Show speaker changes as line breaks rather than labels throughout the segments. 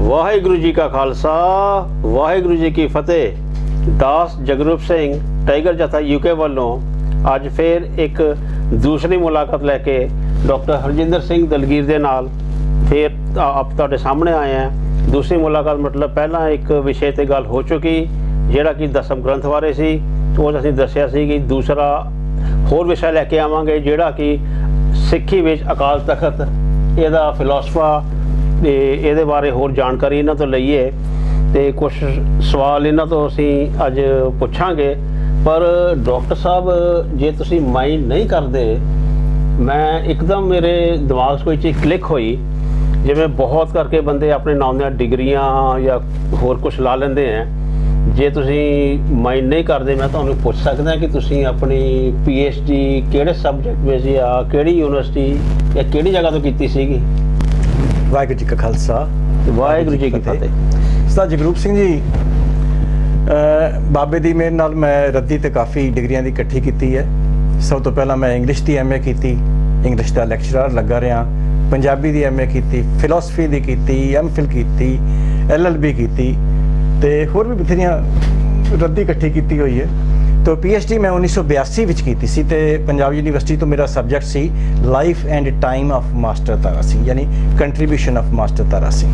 ਵਾਹਿਗੁਰੂ ਜੀ ਕਾ ਖਾਲਸਾ ਵਾਹਿਗੁਰੂ ਜੀ ਕੀ ਫਤਿਹ। ਦਾਸ ਜਗਰੂਪ ਸਿੰਘ ਟਾਈਗਰ ਜਥਾ ਯੂਕੇ ਵੱਲੋਂ ਅੱਜ ਫਿਰ ਇੱਕ ਦੂਸਰੀ ਮੁਲਾਕਾਤ ਲੈ ਕੇ ਡਾਕਟਰ ਹਰਜਿੰਦਰ ਸਿੰਘ ਦਲਗੀਰ ਦੇ ਨਾਲ ਫਿਰ ਆਪ ਤੁਹਾਡੇ ਸਾਹਮਣੇ ਆਏ ਹਾਂ। ਦੂਸਰੀ ਮੁਲਾਕਾਤ ਮਤਲਬ ਪਹਿਲਾਂ ਇੱਕ ਵਿਸ਼ੇ ਤੇ ਗੱਲ ਹੋ ਚੁੱਕੀ ਜਿਹੜਾ ਕਿ ਦਸਮ ਗ੍ਰੰਥ ਬਾਰੇ ਸੀ। ਉਹ ਅਸੀਂ ਦੱਸਿਆ ਸੀ ਕਿ ਦੂਸਰਾ ਹੋਰ ਵਿਸ਼ਾ ਲੈ ਕੇ ਆਵਾਂਗੇ ਜਿਹੜਾ ਕਿ ਸਿੱਖੀ ਵਿੱਚ ਅਕਾਲ ਤਖਤ, ਇਹਦਾ ਫਿਲਾਸਫਾ ਤੇ ਇਹਦੇ ਬਾਰੇ ਹੋਰ ਜਾਣਕਾਰੀ ਇਹਨਾਂ ਤੋਂ ਲਈਏ ਤੇ ਕੁਝ ਸਵਾਲ ਇਹਨਾਂ ਤੋਂ ਅਸੀਂ ਅੱਜ ਪੁੱਛਾਂਗੇ। ਪਰ ਡਾਕਟਰ ਸਾਹਿਬ ਜੇ ਤੁਸੀਂ ਮਾਈਂਡ ਨਹੀਂ ਕਰਦੇ, ਮੈਂ ਇੱਕਦਮ ਮੇਰੇ ਦਿਮਾਗ 'ਚ ਕੋਈ ਚੀਜ਼ ਕਲਿੱਕ ਹੋਈ। ਜਿਵੇਂ ਬਹੁਤ ਕਰਕੇ ਬੰਦੇ ਆਪਣੇ ਨਾਮ ਦੀਆਂ ਡਿਗਰੀਆਂ ਜਾਂ ਹੋਰ ਕੁਝ ਲਾ ਲੈਂਦੇ ਹੈ। ਜੇ ਤੁਸੀਂ ਮਾਈਂਡ ਨਹੀਂ ਕਰਦੇ, ਮੈਂ ਤੁਹਾਨੂੰ ਪੁੱਛ ਸਕਦਾ ਕਿ ਤੁਸੀਂ ਆਪਣੀ PhD ਕਿਹੜੇ ਸਬਜੈਕਟ ਵਿੱਚ ਜਾਂ ਕਿਹੜੀ ਯੂਨੀਵਰਸਿਟੀ ਜਾਂ ਕਿਹੜੀ ਜਗ੍ਹਾ ਤੋਂ ਕੀਤੀ ਸੀਗੀ?
ਵਾਹਿਗੁਰੂ ਜੀ ਕਾ ਖਾਲਸਾ
ਵਾਹਿਗੁਰੂ ਜੀ ਕੀ ਫਤਿਹ।
ਉਸਤਾਦ ਜਗਰੂਪ ਸਿੰਘ ਜੀ, ਬਾਬੇ ਦੀ ਮਿਹਰ ਨਾਲ ਮੈਂ ਰੱਦੀ ਤੇ ਕਾਫੀ ਡਿਗਰੀਆਂ ਦੀ ਇਕੱਠੀ ਕੀਤੀ ਹੈ। ਸਭ ਤੋਂ ਪਹਿਲਾਂ ਮੈਂ ਇੰਗਲਿਸ਼ ਦੀ MA ਕੀਤੀ, ਇੰਗਲਿਸ਼ ਦਾ ਲੈਕਚਰਰ ਲੱਗਾ ਰਿਹਾ। ਪੰਜਾਬੀ ਦੀ MA ਕੀਤੀ, ਫਿਲਾਸਫੀ ਦੀ ਕੀਤੀ, MPhil ਕੀਤੀ, LLB ਕੀਤੀ ਤੇ ਹੋਰ ਵੀ ਬਥੇਰੀਆਂ ਰੱਦੀ ਇਕੱਠੀ ਕੀਤੀ ਹੋਈ ਹੈ। तो PhD ਮੈਂ 1982 ਵਿੱਚ ਕੀਤੀ ਸੀ ਤੇ ਪੰਜਾਬ ਯੂਨੀਵਰਸਿਟੀ ਤੋਂ ਮੇਰਾ ਸਬਜੈਕਟ ਸੀ life and time of master Tara Singh, ਯਾਨੀ contribution of master Tara Singh.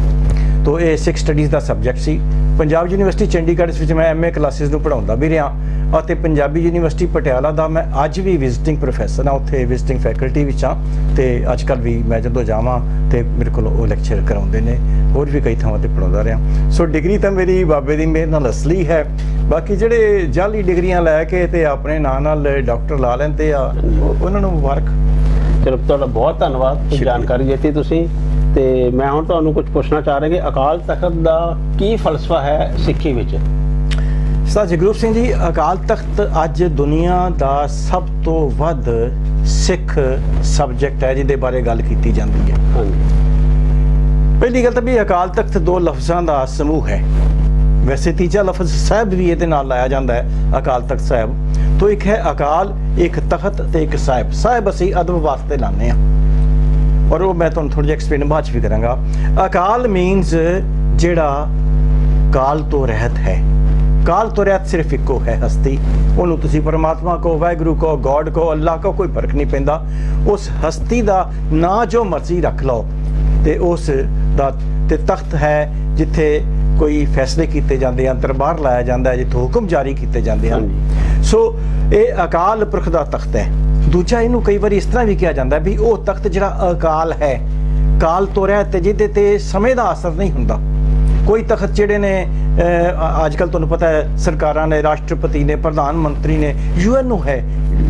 तो ਇਹ ਸਿੱਖ ਸਟੱਡੀਜ਼ ਦਾ ਸਬਜੈਕਟ ਸੀ। ਪੰਜਾਬ ਯੂਨੀਵਰਸਿਟੀ ਚੰਡੀਗੜ੍ਹ ਵਿੱਚ ਮੈਂ MA ਕਲਾਸਿਸ ਨੂੰ ਪੜ੍ਹਾਉਂਦਾ ਵੀ ਰਿਹਾ ਅਤੇ ਪੰਜਾਬੀ ਯੂਨੀਵਰਸਿਟੀ ਪਟਿਆਲਾ ਦਾ ਮੈਂ ਅੱਜ ਵੀ ਵਿਜ਼ਿਟਿੰਗ ਪ੍ਰੋਫੈਸਰ ਹਾਂ, ਉੱਥੇ ਵਿਜ਼ਿਟਿੰਗ ਫੈਕਲਟੀ ਵਿੱਚ ਹਾਂ ਤੇ ਅੱਜ ਕੱਲ੍ਹ ਵੀ ਮੈਂ ਜਦੋਂ ਜਾਵਾਂ ਤੇ ਮੇਰੇ ਕੋਲ ਉਹ ਲੈਕਚਰ ਕਰਾਉਂਦੇ ਨੇ। ਹੋਰ ਵੀ ਕਈ ਥਾਵਾਂ ਤੇ ਪੜ੍ਹਾਉਂਦਾ ਰਿਹਾ। ਸੋ ਡਿਗਰੀ ਤਾਂ ਮੇਰੀ ਬਾਬੇ ਦੀ ਮਿਹਰ ਨਾਲ ਅਸਲੀ ਹੈ। ਬਾਕੀ ਜਿਹੜੇ ਜਾਲੀ ਡਿਗਰੀਆਂ ਲੈ ਕੇ ਤੇ ਆਪਣੇ ਨਾਂ ਨਾਲ ਡਾਕਟਰ ਲਾ ਲੈਂਦੇ ਆ, ਉਹਨਾਂ ਨੂੰ ਮੁਬਾਰਕ।
ਚਲੋ, ਤੁਹਾਡਾ ਬਹੁਤ ਧੰਨਵਾਦ, ਜਾਣਕਾਰੀ ਦਿੱਤੀ ਤੁਸੀਂ। ਤੇ ਮੈਂ ਹੁਣ ਤੁਹਾਨੂੰ ਕੁਝ ਪੁੱਛਣਾ ਚਾਹ ਰਿਹਾ ਕਿ ਅਕਾਲ ਤਖਤ ਦਾ ਕੀ ਫਲਸਫਾ ਹੈ ਸਿੱਖੀ ਵਿੱਚ?
ਉਸਤਾਦ ਜਗਰੂਪ ਸਿੰਘ ਜੀ, ਅਕਾਲ ਤਖਤ ਅੱਜ ਦੁਨੀਆ ਦਾ ਸਭ ਤੋਂ ਵੱਧ ਸਿੱਖ ਸਬਜੈਕਟ ਹੈ ਜਿਹਦੇ ਬਾਰੇ ਗੱਲ ਕੀਤੀ ਜਾਂਦੀ ਹੈ।
ਹਾਂਜੀ,
ਪਹਿਲੀ ਗੱਲ ਤਾਂ ਵੀ ਅਕਾਲ ਤਖਤ ਦੋ ਲਫ਼ਜ਼ਾਂ ਦਾ ਸਮੂਹ ਹੈ। ਵੈਸੇ ਤੀਜਾ ਲਫ਼ਜ਼ ਸਾਹਿਬ ਵੀ ਇਹਦੇ ਨਾਲ ਲਾਇਆ ਜਾਂਦਾ ਹੈ, ਅਕਾਲ ਤਖਤ ਸਾਹਿਬ। ਤੋਂ ਇੱਕ ਹੈ ਅਕਾਲ, ਇੱਕ ਤਖਤ ਤੇ ਇੱਕ ਸਾਹਿਬ। ਸਾਹਿਬ ਅਸੀਂ ਅਦਬ ਵਾਸਤੇ ਲਾਉਂਦੇ ਹਾਂ ਔਰ ਉਹ ਮੈਂ ਤੁਹਾਨੂੰ ਥੋੜ੍ਹਾ ਜਿਹਾ ਐਕਸਪਲੇਨ ਬਾਅਦ 'ਚ ਵੀ ਕਰਾਂਗਾ। ਅਕਾਲ ਮੀਨਸ ਜਿਹੜਾ ਕਾਲ ਤੋਂ ਰਹਿਤ ਹੈ। ਕਾਲ ਤੋਂ ਰਹਿਤ ਸਿਰਫ ਇੱਕੋ ਹੈ ਹਸਤੀ। ਉਹਨੂੰ ਤੁਸੀਂ ਪਰਮਾਤਮਾ ਕਹੋ, ਵਾਹਿਗੁਰੂ ਕਹੋ, ਗੋਡ ਕਹੋ, ਅੱਲਾਹ ਕਹੋ, ਕੋਈ ਫਰਕ ਨਹੀਂ ਪੈਂਦਾ। ਉਸ ਹਸਤੀ ਦਾ ਨਾਂ ਜੋ ਮਰਜ਼ੀ ਰੱਖ ਲਓ ਤੇ ਉਸ ਦਾ ਤੇ ਤਖਤ ਹੈ ਜਿੱਥੇ ਕੋਈ ਫੈਸਲੇ ਕੀਤੇ ਜਾਂਦੇ ਹਨ, ਦਰਬਾਰ ਲਾਇਆ ਜਾਂਦਾ ਹੈ, ਜਿੱਥੇ ਹੁਕਮ ਜਾਰੀ ਕੀਤੇ ਜਾਂਦੇ ਹਨ। ਸੋ ਇਹ ਅਕਾਲ ਪੁਰਖ ਦਾ ਤਖਤ ਹੈ। ਦੂਜਾ, ਇਹਨੂੰ ਕਈ ਵਾਰੀ ਇਸ ਤਰ੍ਹਾਂ ਵੀ ਕਿਹਾ ਜਾਂਦਾ ਵੀ ਉਹ ਤਖਤ ਜਿਹੜਾ ਅਕਾਲ ਹੈ, ਕਾਲ ਤੋਂ ਰਹਿਤ ਤੇ ਜਿਹਦੇ ਤੇ ਸਮੇਂ ਦਾ ਅਸਰ ਨਹੀਂ ਹੁੰਦਾ। ਕੋਈ ਤਖਤ ਜਿਹੜੇ ਨੇ ਅੱਜ ਕੱਲ੍ਹ ਤੁਹਾਨੂੰ ਪਤਾ ਹੈ ਸਰਕਾਰਾਂ ਨੇ, ਰਾਸ਼ਟਰਪਤੀ ਨੇ, ਪ੍ਰਧਾਨ ਮੰਤਰੀ ਨੇ, UNO ਹੈ,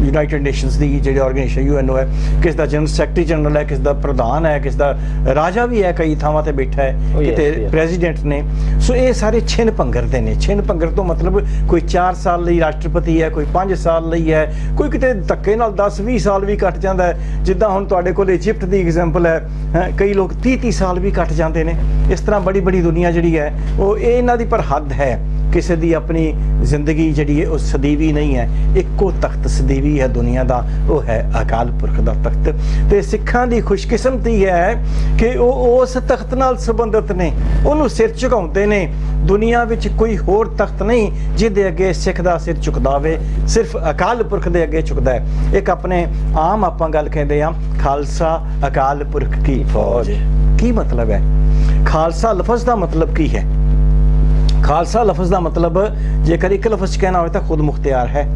ਯੂਨਾਈਟਿਡ ਨੇਸ਼ਨਸ ਦੀ ਜਿਹੜੀ ਆਰਗੇਨਾਈਜੇਸ਼ਨ UNO ਹੈ, ਕਿਸ ਦਾ ਜਨਰਲ ਸੈਕਟਰੀ ਜਨਰਲ ਹੈ, ਕਿਸ ਦਾ ਪ੍ਰਧਾਨ ਹੈ, ਕਿਸ ਦਾ ਰਾਜਾ ਵੀ ਹੈ, ਕਈ ਥਾਵਾਂ ਤੇ ਬੈਠਾ ਹੈ, ਕਿਤੇ ਪ੍ਰੈਜ਼ੀਡੈਂਟ ਨੇ। ਸੋ ਇਹ ਸਾਰੇ ਛਿਨ ਭੰਗਰ ਦੇ ਨੇ। ਛਿਨ ਭੰਗਰ ਤੋਂ ਮਤਲਬ ਕੋਈ 4 ਸਾਲ ਲਈ ਰਾਸ਼ਟਰਪਤੀ ਹੈ, ਕੋਈ 5 ਸਾਲ ਲਈ ਹੈ, ਕੋਈ ਕਿਤੇ ਧੱਕੇ ਨਾਲ 10-20 ਸਾਲ ਵੀ ਕੱਟ ਜਾਂਦਾ ਹੈ। ਜਿੱਦਾਂ ਹੁਣ ਤੁਹਾਡੇ ਕੋਲ ਇਜਿਪਟ ਦੀ ਐਗਜ਼ਾਮਪਲ ਹੈ, ਕਈ ਲੋਕ 30-30 ਸਾਲ ਵੀ ਕੱਟ ਜਾਂਦੇ ਨੇ। ਇਸ ਤਰ੍ਹਾਂ ਬੜੀ ਦੁਨੀਆ ਜਿਹੜੀ ਹੈ ਉਹ ਇਹ ਇਹਨਾਂ ਦੀ ਪਰ ਹੱਦ ਹੈ। ਕਿਸੇ ਦੀ ਆਪਣੀ ਜ਼ਿੰਦਗੀ ਜਿਹੜੀ ਹੈ ਉਹ ਸਦੀਵੀ ਨਹੀਂ ਹੈ। ਇੱਕੋ ਤਖਤ ਸਦੀਵੀ ਹੈ ਦੁਨੀਆ ਦਾ, ਉਹ ਹੈ ਅਕਾਲ ਪੁਰਖ ਦਾ ਤਖਤ। ਤੇ ਸਿੱਖਾਂ ਦੀ ਖੁਸ਼ਕਿਸਮਤੀ ਹੈ ਕਿ ਉਹ ਉਸ ਤਖਤ ਨਾਲ ਸੰਬੰਧਿਤ ਨੇ, ਉਹਨੂੰ ਸਿਰ ਝੁਕਾਉਂਦੇ ਨੇ। ਦੁਨੀਆ ਵਿੱਚ ਕੋਈ ਹੋਰ ਤਖਤ ਨਹੀਂ ਜਿਹਦੇ ਅੱਗੇ ਸਿੱਖ ਦਾ ਸਿਰ ਝੁਕਦਾ ਹੋਵੇ, ਸਿਰਫ ਅਕਾਲ ਪੁਰਖ ਦੇ ਅੱਗੇ ਝੁਕਦਾ ਹੈ। ਇੱਕ ਆਪਣੇ ਆਮ ਆਪਾਂ ਗੱਲ ਕਹਿੰਦੇ ਹਾਂ, ਖਾਲਸਾ ਅਕਾਲ ਪੁਰਖ ਕੀ ਫੌਜ। ਕੀ ਮਤਲਬ ਹੈ? ਖਾਲਸਾ ਲਫ਼ਜ਼ ਦਾ ਮਤਲਬ ਕੀ ਹੈ? ਖਾਲਸਾ ਲਫ਼ਜ਼ ਦਾ ਮਤਲਬ ਜੇਕਰ ਇੱਕ ਲਫ਼ਜ਼ ਕਹਿਣਾ ਹੋਵੇ ਤਾਂ ਖੁਦ ਮੁਖਤਿਆਰ ਹੈ।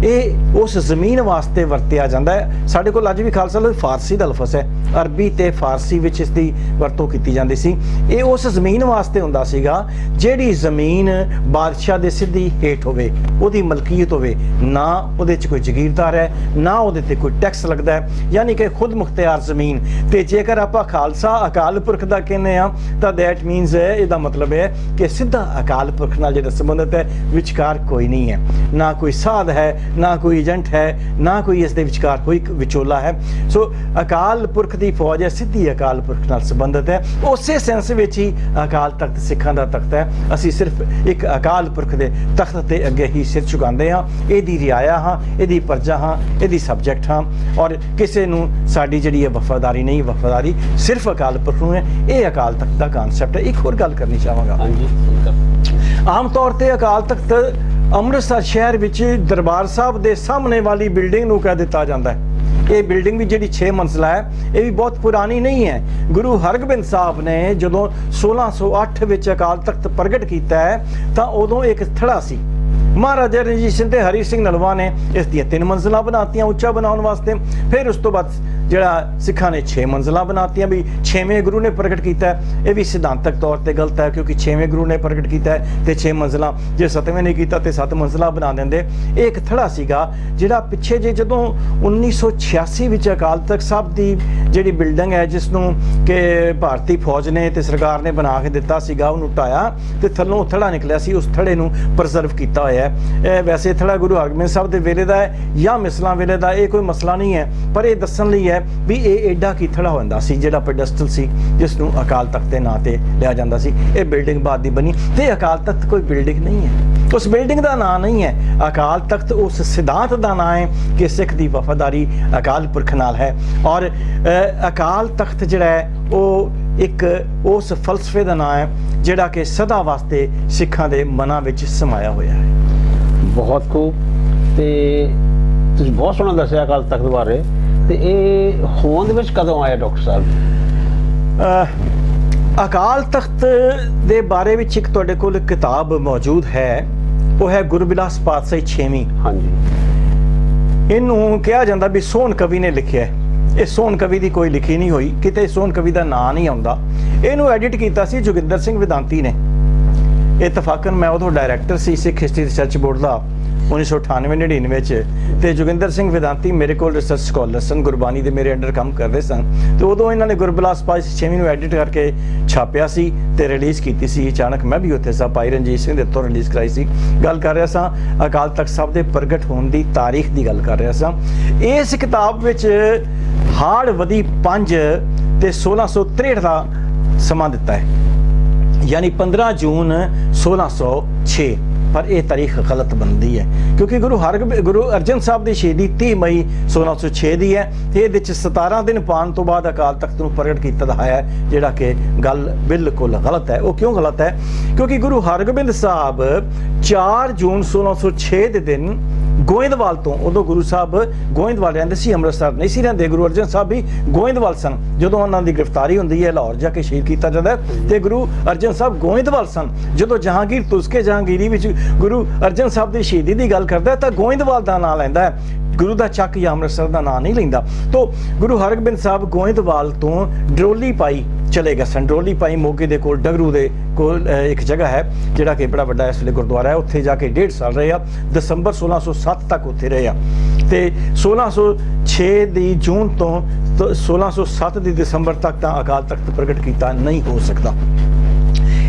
ਇਹ ਉਸ ਜ਼ਮੀਨ ਵਾਸਤੇ ਵਰਤਿਆ ਜਾਂਦਾ ਹੈ। ਸਾਡੇ ਕੋਲ ਅੱਜ ਵੀ ਖਾਲਸਾ ਲਫ਼ਜ਼ ਫਾਰਸੀ ਦਾ ਲਫ਼ਜ਼ ਹੈ, ਅਰਬੀ ਤੇ ਫਾਰਸੀ ਵਿੱਚ ਇਸ ਦੀ ਵਰਤੋਂ ਕੀਤੀ ਜਾਂਦੀ ਸੀ। ਇਹ ਉਸ ਜ਼ਮੀਨ ਵਾਸਤੇ ਹੁੰਦਾ ਸੀਗਾ ਜਿਹੜੀ ਜ਼ਮੀਨ ਬਾਦਸ਼ਾਹ ਦੇ ਸਿੱਧੀ ਹੇਠ ਹੋਵੇ, ਉਹਦੀ ਮਲਕੀਅਤ ਹੋਵੇ, ਨਾ ਉਹਦੇ 'ਚ ਕੋਈ ਜਗੀਰਦਾਰ ਹੈ, ਨਾ ਉਹਦੇ ਤੇ ਕੋਈ ਟੈਕਸ ਲੱਗਦਾ ਹੈ, ਯਾਨੀ ਕਿ ਖੁਦ ਮੁਖਤਿਆਰ ਜ਼ਮੀਨ। ਤੇ ਜੇਕਰ ਆਪਾਂ ਖਾਲਸਾ ਅਕਾਲ ਪੁਰਖ ਦਾ ਕਹਿੰਦੇ ਹਾਂ ਤਾਂ ਦੈਟ ਮੀਨਸ ਹੈ, ਇਹਦਾ ਮਤਲਬ ਹੈ ਕਿ ਸਿੱਧਾ ਅਕਾਲ ਪੁਰਖ ਨਾਲ ਜਿਹੜਾ ਸੰਬੰਧਿਤ ਹੈ, ਵਿਚਕਾਰ ਕੋਈ ਨਹੀਂ ਹੈ, ਨਾ ਕੋਈ ਸਾਧ ਹੈ, ਨਾ ਕੋਈ ਏਜੰਟ ਹੈ, ਨਾ ਕੋਈ ਇਸ ਦੇ ਵਿਚਕਾਰ ਕੋਈ ਵਿਚੋਲਾ ਹੈ। ਸੋ ਅਕਾਲ ਪੁਰਖ ਦੀ ਫੌਜ ਹੈ ਸਿੱਧੀ ਅਕਾਲ ਪੁਰਖ ਨਾਲ ਸੰਬੰਧਿਤ ਹੈ। ਉਸੇ ਸੈਂਸ ਵਿੱਚ ਹੀ ਅਕਾਲ ਤਖਤ ਸਿੱਖਾਂ ਦਾ ਤਖਤ ਹੈ। ਅਸੀਂ ਸਿਰਫ ਇੱਕ ਅਕਾਲ ਪੁਰਖ ਦੇ ਤਖਤ ਤੇ ਅੱਗੇ ਹੀ ਸਿਰ ਝੁਕਾਉਂਦੇ ਹਾਂ, ਇਹਦੀ ਰਿਆਇਆ ਹਾਂ, ਇਹਦੀ ਪਰਜਾ ਹਾਂ, ਇਹਦੀ ਸਬਜੈਕਟ ਹਾਂ, ਔਰ ਕਿਸੇ ਨੂੰ ਸਾਡੀ ਜਿਹੜੀ ਹੈ ਵਫਾਦਾਰੀ ਨਹੀਂ, ਵਫਾਦਾਰੀ ਸਿਰਫ ਅਕਾਲ ਪੁਰਖ ਨੂੰ ਹੈ। ਇਹ ਅਕਾਲ ਤਖਤ ਦਾ ਕਨਸੈਪਟ ਹੈ। ਇੱਕ ਹੋਰ ਗੱਲ ਕਰਨੀ ਚਾਹਾਂਗਾ।
ਹਾਂਜੀ,
ਆਮ ਤੌਰ ਤੇ ਅਕਾਲ ਤਖਤ ਅੰਮ੍ਰਿਤਸਰ ਸ਼ਹਿਰ ਵਿੱਚ ਦਰਬਾਰ ਸਾਹਿਬ ਦੇ ਸਾਹਮਣੇ ਵਾਲੀ ਬਿਲਡਿੰਗ ਨੂੰ ਕਹਿ ਦਿੱਤਾ ਜਾਂਦਾ ਹੈ। ਇਹ ਬਿਲਡਿੰਗ ਵੀ ਜਿਹੜੀ 6 ਮੰਜ਼ਲਾ ਹੈ, ਇਹ ਵੀ ਬਹੁਤ ਪੁਰਾਣੀ ਨਹੀਂ ਹੈ। ਗੁਰੂ ਹਰਗੋਬਿੰਦ ਸਾਹਿਬ ਨੇ ਜਦੋਂ 1608 ਵਿੱਚ ਅਕਾਲ ਤਖਤ ਪ੍ਰਗਟ ਕੀਤਾ ਹੈ ਤਾਂ ਉਦੋਂ ਇੱਕ ਥੜਾ ਸੀ। ਮਹਾਰਾਜਾ ਰਣਜੀਤ ਸਿੰਘ ਤੇ ਹਰੀ ਸਿੰਘ ਨਲਵਾ ਨੇ ਇਸ ਦੀਆਂ 3 ਮੰਜ਼ਲਾਂ ਬਣਾਤੀਆਂ ਉੱਚਾ ਬਣਾਉਣ ਵਾਸਤੇ। ਫਿਰ ਉਸ ਤੋਂ ਬਾਅਦ ਜਿਹੜਾ ਸਿੱਖਾਂ ਨੇ 6 ਮੰਜ਼ਲਾਂ ਬਣਾਤੀਆਂ ਵੀ 6ਵੇਂ ਗੁਰੂ ਨੇ ਪ੍ਰਗਟ ਕੀਤਾ ਹੈ। ਇਹ ਵੀ ਸਿਧਾਂਤਕ ਤੌਰ ਤੇ ਗਲਤ ਹੈ, ਕਿਉਂਕਿ 6ਵੇਂ ਗੁਰੂ ਨੇ ਪ੍ਰਗਟ ਕੀਤਾ ਹੈ ਤੇ 6 ਮੰਜ਼ਲਾਂ, ਜੇ 7ਵੇਂ ਨੇ ਕੀਤਾ ਤੇ 7 ਮੰਜ਼ਲਾਂ ਬਣਾ ਦਿੰਦੇ। ਇਹ ਇੱਕ ਥੜਾ ਸੀਗਾ ਜਿਹੜਾ ਪਿੱਛੇ ਜੇ ਜਦੋਂ 1986 ਵਿੱਚ ਅਕਾਲ ਤਖਤ ਸਾਹਿਬ ਦੀ ਜਿਹੜੀ ਬਿਲਡਿੰਗ ਹੈ, ਜਿਸ ਨੂੰ ਕਿ ਭਾਰਤੀ ਫੌਜ ਨੇ ਤੇ ਸਰਕਾਰ ਨੇ ਬਣਾ ਕੇ ਦਿੱਤਾ ਸੀਗਾ, ਉਹਨੂੰ ਢਾਇਆ ਤੇ ਥੱਲੋਂ ਥੜਾ ਨਿਕਲਿਆ ਸੀ। ਉਸ ਥੜੇ ਨੂੰ ਪ੍ਰੀਜ਼ਰਵ ਕੀਤਾ ਹੋਇਆ ਹੈ। ਇਹ ਵੈਸੇ ਥੜਾ ਗੁਰੂ ਹਰਗੋਬਿੰਦ ਸਾਹਿਬ ਦੇ ਵੇਲੇ ਦਾ ਹੈ ਜਾਂ ਮਿਸਲਾਂ ਵੇਲੇ ਦਾ, ਇਹ ਕੋਈ ਮਸਲਾ ਨਹੀਂ ਹੈ, ਪਰ ਇਹ ਦੱਸਣ ਲਈ ਹੈ ਵੀ ਇਹ ਐਡਾ ਕੀ ਥੜਾ ਹੁੰਦਾ ਸੀ ਜਿਹੜਾ ਪੈਡਸਟਲ ਸੀ, ਜਿਸ ਨੂੰ ਅਕਾਲ ਤਖਤ ਦੇ ਨਾਂ ਤੇ ਲਿਆ ਜਾਂਦਾ ਸੀ। ਇਹ ਬਿਲਡਿੰਗ ਬਾਅਦ ਦੀ ਬਣੀ ਤੇ ਅਕਾਲ ਤਖਤ ਕੋਈ ਬਿਲਡਿੰਗ ਨਹੀਂ ਹੈ, ਉਸ ਬਿਲਡਿੰਗ ਦਾ ਨਾਂ ਨਹੀਂ ਹੈ। ਅਕਾਲ ਤਖਤ ਉਸ ਸਿਧਾਂਤ ਦਾ ਨਾਂ ਹੈ ਕਿ ਸਿੱਖ ਦੀ ਵਫਾਦਾਰੀ ਅਕਾਲ ਪੁਰਖ ਨਾਲ ਹੈ। ਔਰ ਅਕਾਲ ਤਖਤ ਜਿਹੜਾ ਹੈ ਉਹ ਇੱਕ ਉਸ ਫਲਸਫੇ ਦਾ ਨਾਂ ਹੈ ਜਿਹੜਾ ਕਿ ਸਦਾ ਵਾਸਤੇ ਸਿੱਖਾਂ ਦੇ ਮਨਾਂ ਵਿੱਚ ਸਮਾਇਆ ਹੋਇਆ ਹੈ।
ਬਹੁਤ ਖੂਬ। ਤੇ ਤੁਸੀਂ ਬਹੁਤ ਸੋਹਣਾ ਦੱਸਿਆ ਅਕਾਲ ਤਖਤ ਬਾਰੇ। ਤੇ ਇਹ ਹੋਂਦ ਵਿੱਚ ਕਦੋਂ ਆਇਆ ਡਾਕਟਰ ਸਾਹਿਬ?
ਅਕਾਲ ਤਖਤ ਦੇ ਬਾਰੇ ਵਿੱਚ ਇੱਕ ਤੁਹਾਡੇ ਕੋਲ ਕਿਤਾਬ ਮੌਜੂਦ ਹੈ, ਉਹ ਹੈ ਗੁਰਬਿਲਾਸ ਪਾਤਸ਼ਾਹੀ 6ਵੀਂ।
ਹਾਂਜੀ।
ਇਹਨੂੰ ਕਿਹਾ ਜਾਂਦਾ ਵੀ ਸੋਹਣ ਕਵੀ ਨੇ ਲਿਖਿਆ। ਇਹ ਸੋਹਣ ਕਵੀ ਦੀ ਕੋਈ ਲਿਖੀ ਨਹੀਂ ਹੋਈ, ਕਿਤੇ ਸੋਹਣ ਕਵੀ ਦਾ ਨਾਂ ਨਹੀਂ ਆਉਂਦਾ। ਇਹਨੂੰ ਐਡਿਟ ਕੀਤਾ ਸੀ ਜੋਗਿੰਦਰ ਸਿੰਘ ਵਿਦਾਂਤੀ ਨੇ। ਇਤਫਾਕਨ ਮੈਂ ਉਦੋਂ ਡਾਇਰੈਕਟਰ ਸੀ ਸਿੱਖ ਹਿਸਟਰੀ ਰਿਸਰਚ ਬੋਰਡ ਦਾ 1998-99 ਵਿੱਚ, ਤੇ ਜੋਗਿੰਦਰ ਸਿੰਘ ਵਿਦਾਂਤੀ ਮੇਰੇ ਕੋਲ ਰਿਸਰਚ ਸਕਾਲਰ ਸਨ, ਗੁਰਬਾਣੀ ਦੇ ਮੇਰੇ ਅੰਡਰ ਕੰਮ ਕਰਦੇ ਸਨ। ਤੇ ਉਦੋਂ ਇਹਨਾਂ ਨੇ ਗੁਰਬਿਲਾਸ ਪਾਤਸ਼ਾਹੀ 6ਵੀਂ ਨੂੰ ਐਡਿਟ ਕਰਕੇ ਛਾਪਿਆ ਸੀ ਤੇ ਰਿਲੀਜ਼ ਕੀਤੀ ਸੀ। ਅਚਾਨਕ ਮੈਂ ਵੀ ਉੱਥੇ ਸਾਂ, ਭਾਈ ਰਣਜੀਤ ਸਿੰਘ ਦੇ ਤੋਂ ਰਿਲੀਜ਼ ਕਰਾਈ ਸੀ। ਗੱਲ ਕਰ ਰਿਹਾ ਸਾਂ ਅਕਾਲ ਤਖਤ ਸਾਹਿਬ ਦੇ ਪ੍ਰਗਟ ਹੋਣ ਦੀ ਤਾਰੀਖ ਦੀ ਗੱਲ ਕਰ ਰਿਹਾ ਸਾਂ। ਇਸ ਕਿਤਾਬ ਵਿੱਚ ਹਾੜ ਵਦੀ 5 ਤੇ 1663 ਦਾ ਸਮਾਂ ਦਿੱਤਾ ਹੈ, ਯਾਨੀ 15 ਜੂਨ 1606। ਪਰ ਇਹ ਤਾਰੀਖ ਗਲਤ ਬਣਦੀ ਹੈ ਕਿਉਂਕਿ ਗੁਰੂ ਅਰਜਨ ਸਾਹਿਬ ਦੀ ਸ਼ਹੀਦੀ 30 ਮਈ 1606 ਦੀ ਹੈ ਤੇ ਇਹਦੇ ਵਿੱਚ 17 ਦਿਨ ਪਾਉਣ ਤੋਂ ਬਾਅਦ ਅਕਾਲ ਤਖਤ ਨੂੰ ਪ੍ਰਗਟ ਕੀਤਾ ਹੈ, ਜਿਹੜਾ ਕਿ ਗੱਲ ਬਿਲਕੁਲ ਗਲਤ ਹੈ। ਉਹ ਕਿਉਂ ਗਲਤ ਹੈ? ਕਿਉਂਕਿ ਗੁਰੂ ਹਰਗੋਬਿੰਦ ਸਾਹਿਬ 4 ਜੂਨ 1606 ਦੇ ਦਿਨ ਗੋਇੰਦਵਾਲ ਤੋਂ, ਉਦੋਂ ਗੁਰੂ ਸਾਹਿਬ ਗੋਇੰਦਵਾਲ ਰਹਿੰਦੇ ਸੀ, ਅੰਮ੍ਰਿਤਸਰ ਨਹੀਂ ਸੀ ਰਹਿੰਦੇ। ਗੁਰੂ ਅਰਜਨ ਸਾਹਿਬ ਵੀ ਗੋਇੰਦਵਾਲ ਸਨ ਜਦੋਂ ਉਹਨਾਂ ਦੀ ਗ੍ਰਿਫਤਾਰੀ ਹੁੰਦੀ ਹੈ, ਲਾਹੌਰ ਜਾ ਕੇ ਸ਼ਹੀਦ ਕੀਤਾ ਜਾਂਦਾ ਤੇ ਗੁਰੂ ਅਰਜਨ ਸਾਹਿਬ ਗੋਇੰਦਵਾਲ ਸਨ। ਜਦੋਂ ਜਹਾਂਗੀਰ ਤੁਸਕੇ ਜਹਾਂਗੀਰੀ ਵਿੱਚ ਗੁਰੂ ਅਰਜਨ ਸਾਹਿਬ ਦੀ ਸ਼ਹੀਦੀ ਦੀ ਗੱਲ ਕਰਦਾ ਤਾਂ ਗੋਇੰਦਵਾਲ ਦਾ ਨਾਂ ਲੈਂਦਾ ਹੈ, ਗੁਰੂ ਦਾ ਚੱਕ ਜਾਂ ਅੰਮ੍ਰਿਤਸਰ ਦਾ ਨਾਂ ਨਹੀਂ ਲੈਂਦਾ। ਤੋਂ ਗੁਰੂ ਹਰਗੋਬਿੰਦ ਸਾਹਿਬ ਗੋਇੰਦਵਾਲ ਤੋਂ ਡਰੋਲੀ ਪਾਈ ਚਲੇ ਗਏ ਸਨ। ਡਰੋਲੀ ਪਾਈ ਮੋਗੇ ਦੇ ਕੋਲ ਡਗਰੂ ਦੇ ਕੋਲ ਇੱਕ ਜਗ੍ਹਾ ਹੈ ਜਿਹੜਾ ਕਿ ਬੜਾ ਵੱਡਾ ਇਸ ਵੇਲੇ ਗੁਰਦੁਆਰਾ ਹੈ। ਉੱਥੇ ਜਾ ਕੇ 1.5 ਸਾਲ ਰਹੇ ਆ, ਦਸੰਬਰ 1607 ਤੱਕ ਉੱਥੇ ਰਹੇ ਆ ਤੇ 1606 ਦੀ ਜੂਨ ਤੋਂ 1607 ਦੀ ਦਸੰਬਰ ਤੱਕ ਤਾਂ ਅਕਾਲ ਤਖਤ ਪ੍ਰਗਟ ਕੀਤਾ ਨਹੀਂ ਹੋ ਸਕਦਾ।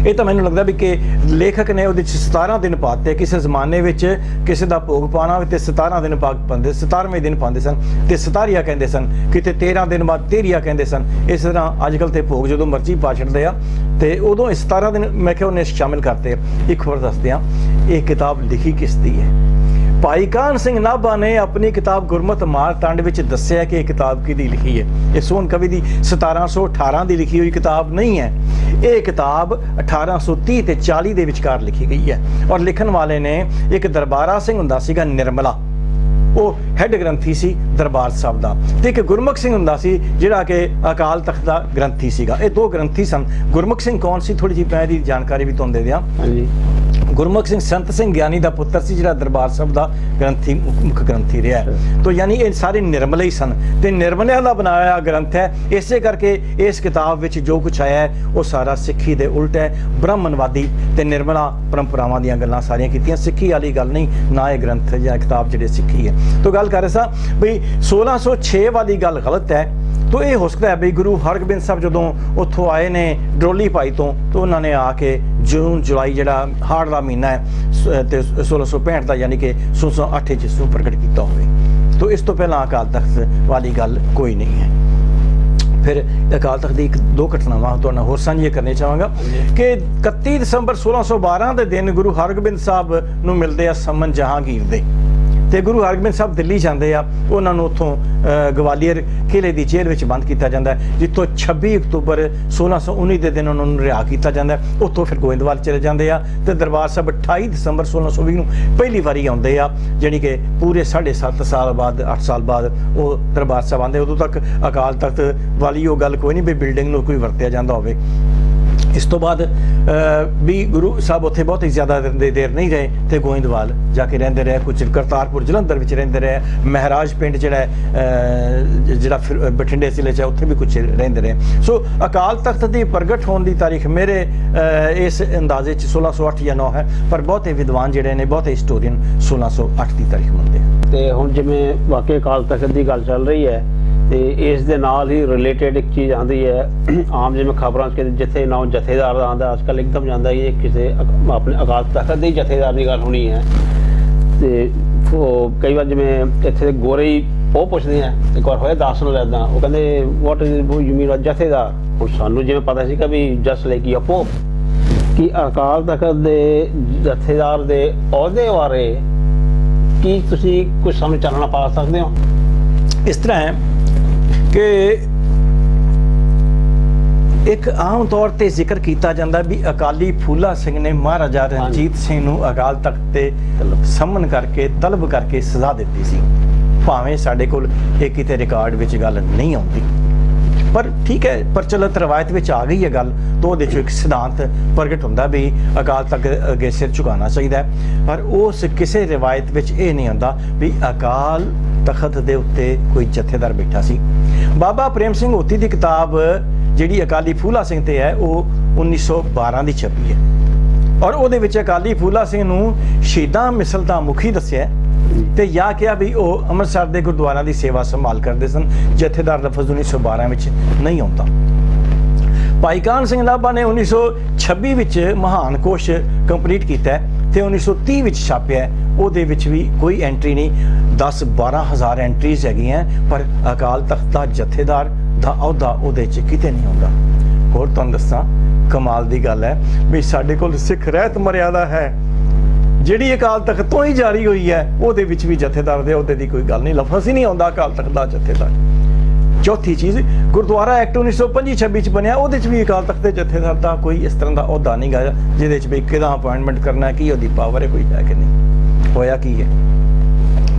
ਇਹ ਤਾਂ ਮੈਨੂੰ ਲੱਗਦਾ ਵੀ ਕਿ ਲੇਖਕ ਨੇ ਉਹਦੇ 'ਚ 17 ਦਿਨ ਪਾਤੇ। ਕਿਸੇ ਜ਼ਮਾਨੇ ਵਿੱਚ ਕਿਸੇ ਦਾ ਭੋਗ ਪਾਉਣਾ ਹੋਵੇ ਤੇ 17 ਦਿਨ ਪਾਉਂਦੇ, 17ਵੇਂ ਦਿਨ ਪਾਉਂਦੇ ਸਨ ਤੇ 17 ਕਹਿੰਦੇ ਸਨ, ਕਿਤੇ 13 ਦਿਨ ਬਾਅਦ 13 ਕਹਿੰਦੇ ਸਨ। ਇਸ ਤਰ੍ਹਾਂ ਅੱਜ ਕੱਲ੍ਹ ਤੇ ਭੋਗ ਜਦੋਂ ਮਰਜ਼ੀ ਪਾ ਛੱਡਦੇ ਆ ਤੇ ਉਦੋਂ 17 ਦਿਨ ਮੈਂ ਕਿਹਾ ਉਹਨੇ ਸ਼ਾਮਿਲ ਕਰਤੇ। ਇੱਕ ਹੋਰ ਦੱਸਦੇ ਆ, ਇਹ ਕਿਤਾਬ ਲਿਖੀ ਕਿਸ ਦੀ ਹੈ? ਭਾਈ ਕਾਹਨ ਸਿੰਘ ਨਾਭਾ ਨੇ ਆਪਣੀ ਕਿਤਾਬ ਗੁਰਮਤ ਮਾਰਤੰਡ ਵਿੱਚ ਦੱਸਿਆ ਕਿ ਇਹ ਕਿਤਾਬ ਕਿਹਦੀ ਲਿਖੀ ਹੈ। ਇਹ ਸੋਹਣ ਕਵੀ ਦੀ 1718 ਦੀ ਲਿਖੀ ਹੋਈ ਕਿਤਾਬ ਨਹੀਂ ਹੈ। ਇਹ ਕਿਤਾਬ 1830 ਤੇ 40 ਦੇ ਵਿਚਕਾਰ ਲਿਖੀ ਗਈ ਹੈ ਔਰ ਲਿਖਣ ਵਾਲੇ ਨੇ ਇੱਕ ਦਰਬਾਰਾ ਸਿੰਘ ਹੁੰਦਾ ਸੀਗਾ ਨਿਰਮਲਾ, ਉਹ ਹੈੱਡ ਗ੍ਰੰਥੀ ਸੀ ਦਰਬਾਰ ਸਾਹਿਬ ਦਾ, ਤੇ ਇੱਕ ਗੁਰਮੁਖ ਸਿੰਘ ਹੁੰਦਾ ਸੀ ਜਿਹੜਾ ਕਿ ਅਕਾਲ ਤਖਤ ਦਾ ਗ੍ਰੰਥੀ ਸੀਗਾ। ਇਹ 2 ਗ੍ਰੰਥੀ ਸਨ। ਗੁਰਮੁਖ ਸਿੰਘ ਕੌਣ ਸੀ? ਥੋੜੀ ਜਿਹੀ ਮੈਂ ਇਹਦੀ ਜਾਣਕਾਰੀ ਵੀ ਤੁਹਾਨੂੰ ਦੇ ਦਿਆਂ।
ਹਾਂਜੀ।
ਗੁਰਮੁਖ ਸਿੰਘ ਸੰਤ ਸਿੰਘ ਗਿਆਨੀ ਦਾ ਪੁੱਤਰ ਸੀ ਜਿਹੜਾ ਦਰਬਾਰ ਸਾਹਿਬ ਦਾ ਗ੍ਰੰਥੀ, ਮੁੱਖ ਗ੍ਰੰਥੀ ਰਿਹਾ। ਤੋ ਯਾਨੀ ਇਹ ਸਾਰੇ ਨਿਰਮਲੇ ਹੀ ਸਨ ਤੇ ਨਿਰਮਲਿਆਂ ਦਾ ਬਣਾਇਆ ਗ੍ਰੰਥ ਹੈ। ਇਸੇ ਕਰਕੇ ਇਸ ਕਿਤਾਬ ਵਿੱਚ ਜੋ ਕੁਛ ਆਇਆ ਹੈ ਉਹ ਸਾਰਾ ਸਿੱਖੀ ਦੇ ਉਲਟ ਹੈ। ਬ੍ਰਾਹਮਣਵਾਦੀ ਤੇ ਨਿਰਮਲਾ ਪਰੰਪਰਾਵਾਂ ਦੀਆਂ ਗੱਲਾਂ ਸਾਰੀਆਂ ਕੀਤੀਆਂ, ਸਿੱਖੀ ਵਾਲੀ ਗੱਲ ਨਹੀਂ, ਨਾ ਇਹ ਗ੍ਰੰਥ ਜਾਂ ਕਿਤਾਬ ਜਿਹੜੇ ਸਿੱਖੀ ਹੈ। ਤੋ ਗੱਲ ਕਰ ਰਹੇ ਸਾਂ ਵੀ 1606 ਵਾਲੀ ਗੱਲ ਗਲਤ ਹੈ। ਤੋ ਇਹ ਹੋ ਸਕਦਾ ਹੈ ਵੀ ਗੁਰੂ ਹਰਗੋਬਿੰਦ ਸਾਹਿਬ ਜਦੋਂ ਉੱਥੋਂ ਆਏ ਨੇ ਡਰੋਲੀ ਪਾਈ ਤੋਂ, ਤਾਂ ਉਹਨਾਂ ਨੇ ਆ ਕੇ ਜੂਨ ਜੁਲਾਈ ਜਿਹੜਾ ਹਾੜ ਦਾ ਮਹੀਨਾ ਹੈ ਤੇ 1665 ਦਾ ਯਾਨੀ ਕਿ 1608 ਚ ਇਸਨੂੰ ਪ੍ਰਗਟ ਕੀਤਾ ਹੋਵੇ। ਤੋ ਇਸ ਤੋਂ ਪਹਿਲਾਂ ਅਕਾਲ ਤਖਤ ਵਾਲੀ ਗੱਲ ਕੋਈ ਨਹੀਂ ਹੈ। ਫਿਰ ਅਕਾਲ ਤਖਤ ਦੀ ਇੱਕ ਦੋ ਘਟਨਾਵਾਂ ਤੁਹਾਡੇ ਨਾਲ ਹੋਰ ਸਾਂਝੀਆਂ ਕਰਨੀਆਂ ਚਾਹਾਂਗਾ ਕਿ 31 ਦਸੰਬਰ 1612 ਦੇ ਦਿਨ ਗੁਰੂ ਹਰਗੋਬਿੰਦ ਸਾਹਿਬ ਨੂੰ ਮਿਲਦੇ ਆ ਸਮਨ ਜਹਾਂਗੀਰ ਦੇ, ਤੇ ਗੁਰੂ ਹਰਗੋਬਿੰਦ ਸਾਹਿਬ ਦਿੱਲੀ ਜਾਂਦੇ ਆ, ਉਹਨਾਂ ਨੂੰ ਉੱਥੋਂ ਗਵਾਲੀਅਰ ਕਿਲੇ ਦੀ ਜੇਲ੍ਹ ਵਿੱਚ ਬੰਦ ਕੀਤਾ ਜਾਂਦਾ ਹੈ, ਜਿੱਥੋਂ 26 ਅਕਤੂਬਰ 1619 ਦੇ ਦਿਨ ਉਹਨਾਂ ਨੂੰ ਰਿਹਾ ਕੀਤਾ ਜਾਂਦਾ ਹੈ। ਉੱਥੋਂ ਫਿਰ ਗੋਇੰਦਵਾਲ ਚਲੇ ਜਾਂਦੇ ਆ ਤੇ ਦਰਬਾਰ ਸਾਹਿਬ 28 ਦਸੰਬਰ 1620 ਨੂੰ ਪਹਿਲੀ ਵਾਰੀ ਆਉਂਦੇ ਆ, ਜਾਣੀ ਕਿ ਪੂਰੇ 7.5 ਸਾਲ ਬਾਅਦ 8 ਸਾਲ ਬਾਅਦ ਉਹ ਦਰਬਾਰ ਸਾਹਿਬ ਆਉਂਦੇ। ਉਦੋਂ ਤੱਕ ਅਕਾਲ ਤਖਤ ਵਾਲੀ ਉਹ ਗੱਲ ਕੋਈ ਨਹੀਂ ਵੀ ਬਿਲਡਿੰਗ ਨੂੰ ਕੋਈ ਵਰਤਿਆ ਜਾਂਦਾ ਹੋਵੇ। ਇਸ ਤੋਂ ਬਾਅਦ ਵੀ ਗੁਰੂ ਸਾਹਿਬ ਉੱਥੇ ਬਹੁਤ ਹੀ ਜ਼ਿਆਦਾ ਦੇਰ ਨਹੀਂ ਰਹੇ ਤੇ ਗੋਇੰਦਵਾਲ ਜਾ ਕੇ ਰਹਿੰਦੇ ਰਹੇ, ਕੁਝ ਕਰਤਾਰਪੁਰ ਜਲੰਧਰ ਵਿੱਚ ਰਹਿੰਦੇ ਰਹੇ, ਮਹਾਰਾਜ ਪਿੰਡ ਜਿਹੜਾ ਬਠਿੰਡੇ ਜ਼ਿਲ੍ਹੇ 'ਚ ਉੱਥੇ ਵੀ ਕੁਝ ਰਹਿੰਦੇ ਰਹੇ। ਸੋ ਅਕਾਲ ਤਖਤ ਦੀ ਪ੍ਰਗਟ ਹੋਣ ਦੀ ਤਾਰੀਖ ਮੇਰੇ ਇਸ ਅੰਦਾਜ਼ੇ 'ਚ 1608 ਜਾਂ 9 ਹੈ, ਪਰ ਬਹੁਤੇ ਵਿਦਵਾਨ ਜਿਹੜੇ ਨੇ, ਬਹੁਤੇ ਹਿਸਟੋਰੀਅਨ 1608 ਦੀ ਤਾਰੀਖ ਮੰਨਦੇ ਹਨ।
ਤੇ ਹੁਣ ਜਿਵੇਂ ਵਾਕਈ ਅਕਾਲ ਤਖਤ ਦੀ ਗੱਲ ਚੱਲ ਰਹੀ ਹੈ ਤੇ ਇਸ ਦੇ ਨਾਲ ਹੀ ਰਿਲੇਟਡ ਇੱਕ ਚੀਜ਼ ਆਉਂਦੀ ਹੈ, ਆਮ ਜਿਵੇਂ ਖਬਰਾਂ 'ਚ ਜਿੱਥੇ ਨਾਮ ਜਥੇਦਾਰ ਦਾ ਆਉਂਦਾ, ਅੱਜ ਕੱਲ੍ਹ ਇੱਕਦਮ ਜਾਂਦਾ ਇਹ ਕਿਸੇ ਆਪਣੇ ਅਕਾਲ ਤਖਤ ਦੇ ਜਥੇਦਾਰ ਦੀ ਗੱਲ ਹੋਣੀ ਹੈ। ਤੇ ਕਈ ਵਾਰ ਜਿਵੇਂ ਇੱਥੇ ਗੋਰੇ ਹੀ ਉਹ ਪੁੱਛਦੇ ਆ, ਇੱਕ ਵਾਰ ਹੋਇਆ ਦਾਸ ਨੂੰ ਇੱਦਾਂ, ਉਹ ਕਹਿੰਦੇ ਵਾਟ ਇਜ਼ ਯੂ ਮੀਨ ਜਥੇਦਾਰ। ਹੁਣ ਸਾਨੂੰ ਜਿਵੇਂ ਪਤਾ ਸੀਗਾ ਵੀ ਜਸਟ ਲਾਈਕ ਯੂ ਪੋਪ, ਕਿ ਅਕਾਲ ਤਖਤ ਦੇ ਜਥੇਦਾਰ ਦੇ ਅਹੁਦੇ ਬਾਰੇ ਕੀ ਤੁਸੀਂ ਕੁਝ ਸਾਨੂੰ ਚਾਨਣਾ ਪਾ ਸਕਦੇ ਹੋ?
ਇਸ ਤਰ੍ਹਾਂ ਹੈ ਕਿ ਇੱਕ ਆਮ ਤੌਰ ਤੇ ਜ਼ਿਕਰ ਕੀਤਾ ਜਾਂਦਾ ਵੀ ਅਕਾਲੀ ਫੂਲਾ ਸਿੰਘ ਨੇ ਮਹਾਰਾਜਾ ਰਣਜੀਤ ਸਿੰਘ ਨੂੰ ਅਕਾਲ ਤਖਤ ਤੇ ਸਮਨ ਕਰਕੇ ਤਲਬ ਕਰਕੇ ਸਜ਼ਾ ਦਿੱਤੀ ਸੀ, ਭਾਵੇਂ ਸਾਡੇ ਕੋਲ ਇਹ ਕਿਤੇ ਰਿਕਾਰਡ ਵਿੱਚ ਗੱਲ ਨਹੀਂ ਆਉਂਦੀ, ਪਰ ਠੀਕ ਹੈ, ਪ੍ਰਚਲਿਤ ਰਵਾਇਤ ਵਿੱਚ ਆ ਗਈ ਹੈ ਗੱਲ, ਤਾਂ ਉਹਦੇ 'ਚੋਂ ਇੱਕ ਸਿਧਾਂਤ ਪ੍ਰਗਟ ਹੁੰਦਾ ਵੀ ਅਕਾਲ ਤਖਤ ਅੱਗੇ ਸਿਰ ਝੁਕਾਉਣਾ ਚਾਹੀਦਾ ਹੈ। ਪਰ ਉਸ ਕਿਸੇ ਰਵਾਇਤ ਵਿੱਚ ਇਹ ਨਹੀਂ ਹੁੰਦਾ ਵੀ ਅਕਾਲ ਤਖਤ ਦੇ ਉੱਤੇ ਕੋਈ ਜਥੇਦਾਰ ਬੈਠਾ ਸੀ। ਬਾਬਾ ਪ੍ਰੇਮ ਸਿੰਘ ਹੋਤੀ ਦੀ ਕਿਤਾਬ ਜਿਹੜੀ ਅਕਾਲੀ ਫੂਲਾ ਸਿੰਘ ਤੇ ਹੈ ਉਹ 1912 ਦੀ ਛਪੀ ਹੈ, ਔਰ ਉਹਦੇ ਵਿੱਚ ਅਕਾਲੀ ਫੂਲਾ ਸਿੰਘ ਨੂੰ ਸ਼ਹੀਦਾਂ ਮਿਸਲ ਦਾ ਮੁਖੀ ਦੱਸਿਆ ਤੇ ਜਾਂ ਕਿਹਾ ਵੀ ਉਹ ਅੰਮ੍ਰਿਤਸਰ ਦੇ ਗੁਰਦੁਆਰਿਆਂ ਦੀ ਸੇਵਾ ਸੰਭਾਲ ਕਰਦੇ ਸਨ। ਜਥੇਦਾਰ ਲਫ਼ਜ਼ 1912 ਵਿੱਚ ਨਹੀਂ ਆਉਂਦਾ। ਭਾਈ ਕਾਹਨ ਸਿੰਘ ਨਾਭਾ ਨੇ 1926 ਵਿੱਚ ਮਹਾਨ ਕੋਸ਼ ਕੰਪਲੀਟ ਕੀਤਾ ਤੇ 1930 ਵਿੱਚ ਛਾਪਿਆ, ਉਹਦੇ ਵਿੱਚ ਵੀ ਕੋਈ ਐਂਟਰੀ ਨਹੀਂ, 10-12 ਹਜ਼ਾਰ ਐਂਟਰੀਜ਼ ਹੈਗੀਆਂ, ਪਰ ਅਕਾਲ ਤਖਤ ਦਾ ਜਥੇਦਾਰ ਦਾ ਅਹੁਦਾ ਉਹਦੇ 'ਚ ਕਿਤੇ ਨਹੀਂ ਆਉਂਦਾ। ਹੋਰ ਤੁਹਾਨੂੰ ਦੱਸਾਂ, ਕਮਾਲ ਦੀ ਗੱਲ ਹੈ ਵੀ ਸਾਡੇ ਕੋਲ ਸਿੱਖ ਰਹਿਤ ਮਰਿਆਦਾ ਹੈ ਜਿਹੜੀ ਅਕਾਲ ਤਖਤ ਤੋਂ ਹੀ ਜਾਰੀ ਹੋਈ ਹੈ, ਉਹਦੇ ਵਿੱਚ ਵੀ ਜਥੇਦਾਰ ਦੇ ਅਹੁਦੇ ਦੀ ਕੋਈ ਗੱਲ ਨਹੀਂ, ਲਫ਼ਜ਼ ਹੀ ਨਹੀਂ ਆਉਂਦਾ ਅਕਾਲ ਤਖਤ ਦਾ ਜਥੇਦਾਰ। ਚੌਥੀ ਚੀਜ਼, ਗੁਰਦੁਆਰਾ ਐਕਟ 1925-26 ਚ ਬਣਿਆ, ਉਹਦੇ 'ਚ ਵੀ ਅਕਾਲ ਤਖਤ ਦੇ ਜਥੇਦਾਰ ਦਾ ਕੋਈ ਇਸ ਤਰ੍ਹਾਂ ਦਾ ਅਹੁਦਾ ਨਹੀਂ ਗਾ ਜਿਹਦੇ 'ਚ ਵੀ ਕਿਹਦਾ ਅਪਾਇੰਟਮੈਂਟ ਕਰਨਾ, ਕੀ ਉਹਦੀ ਪਾਵਰ ਹੈ, ਕੋਈ ਹੈ ਕਿ ਨਹੀਂ। ਹੋਇਆ ਕੀ ਹੈ,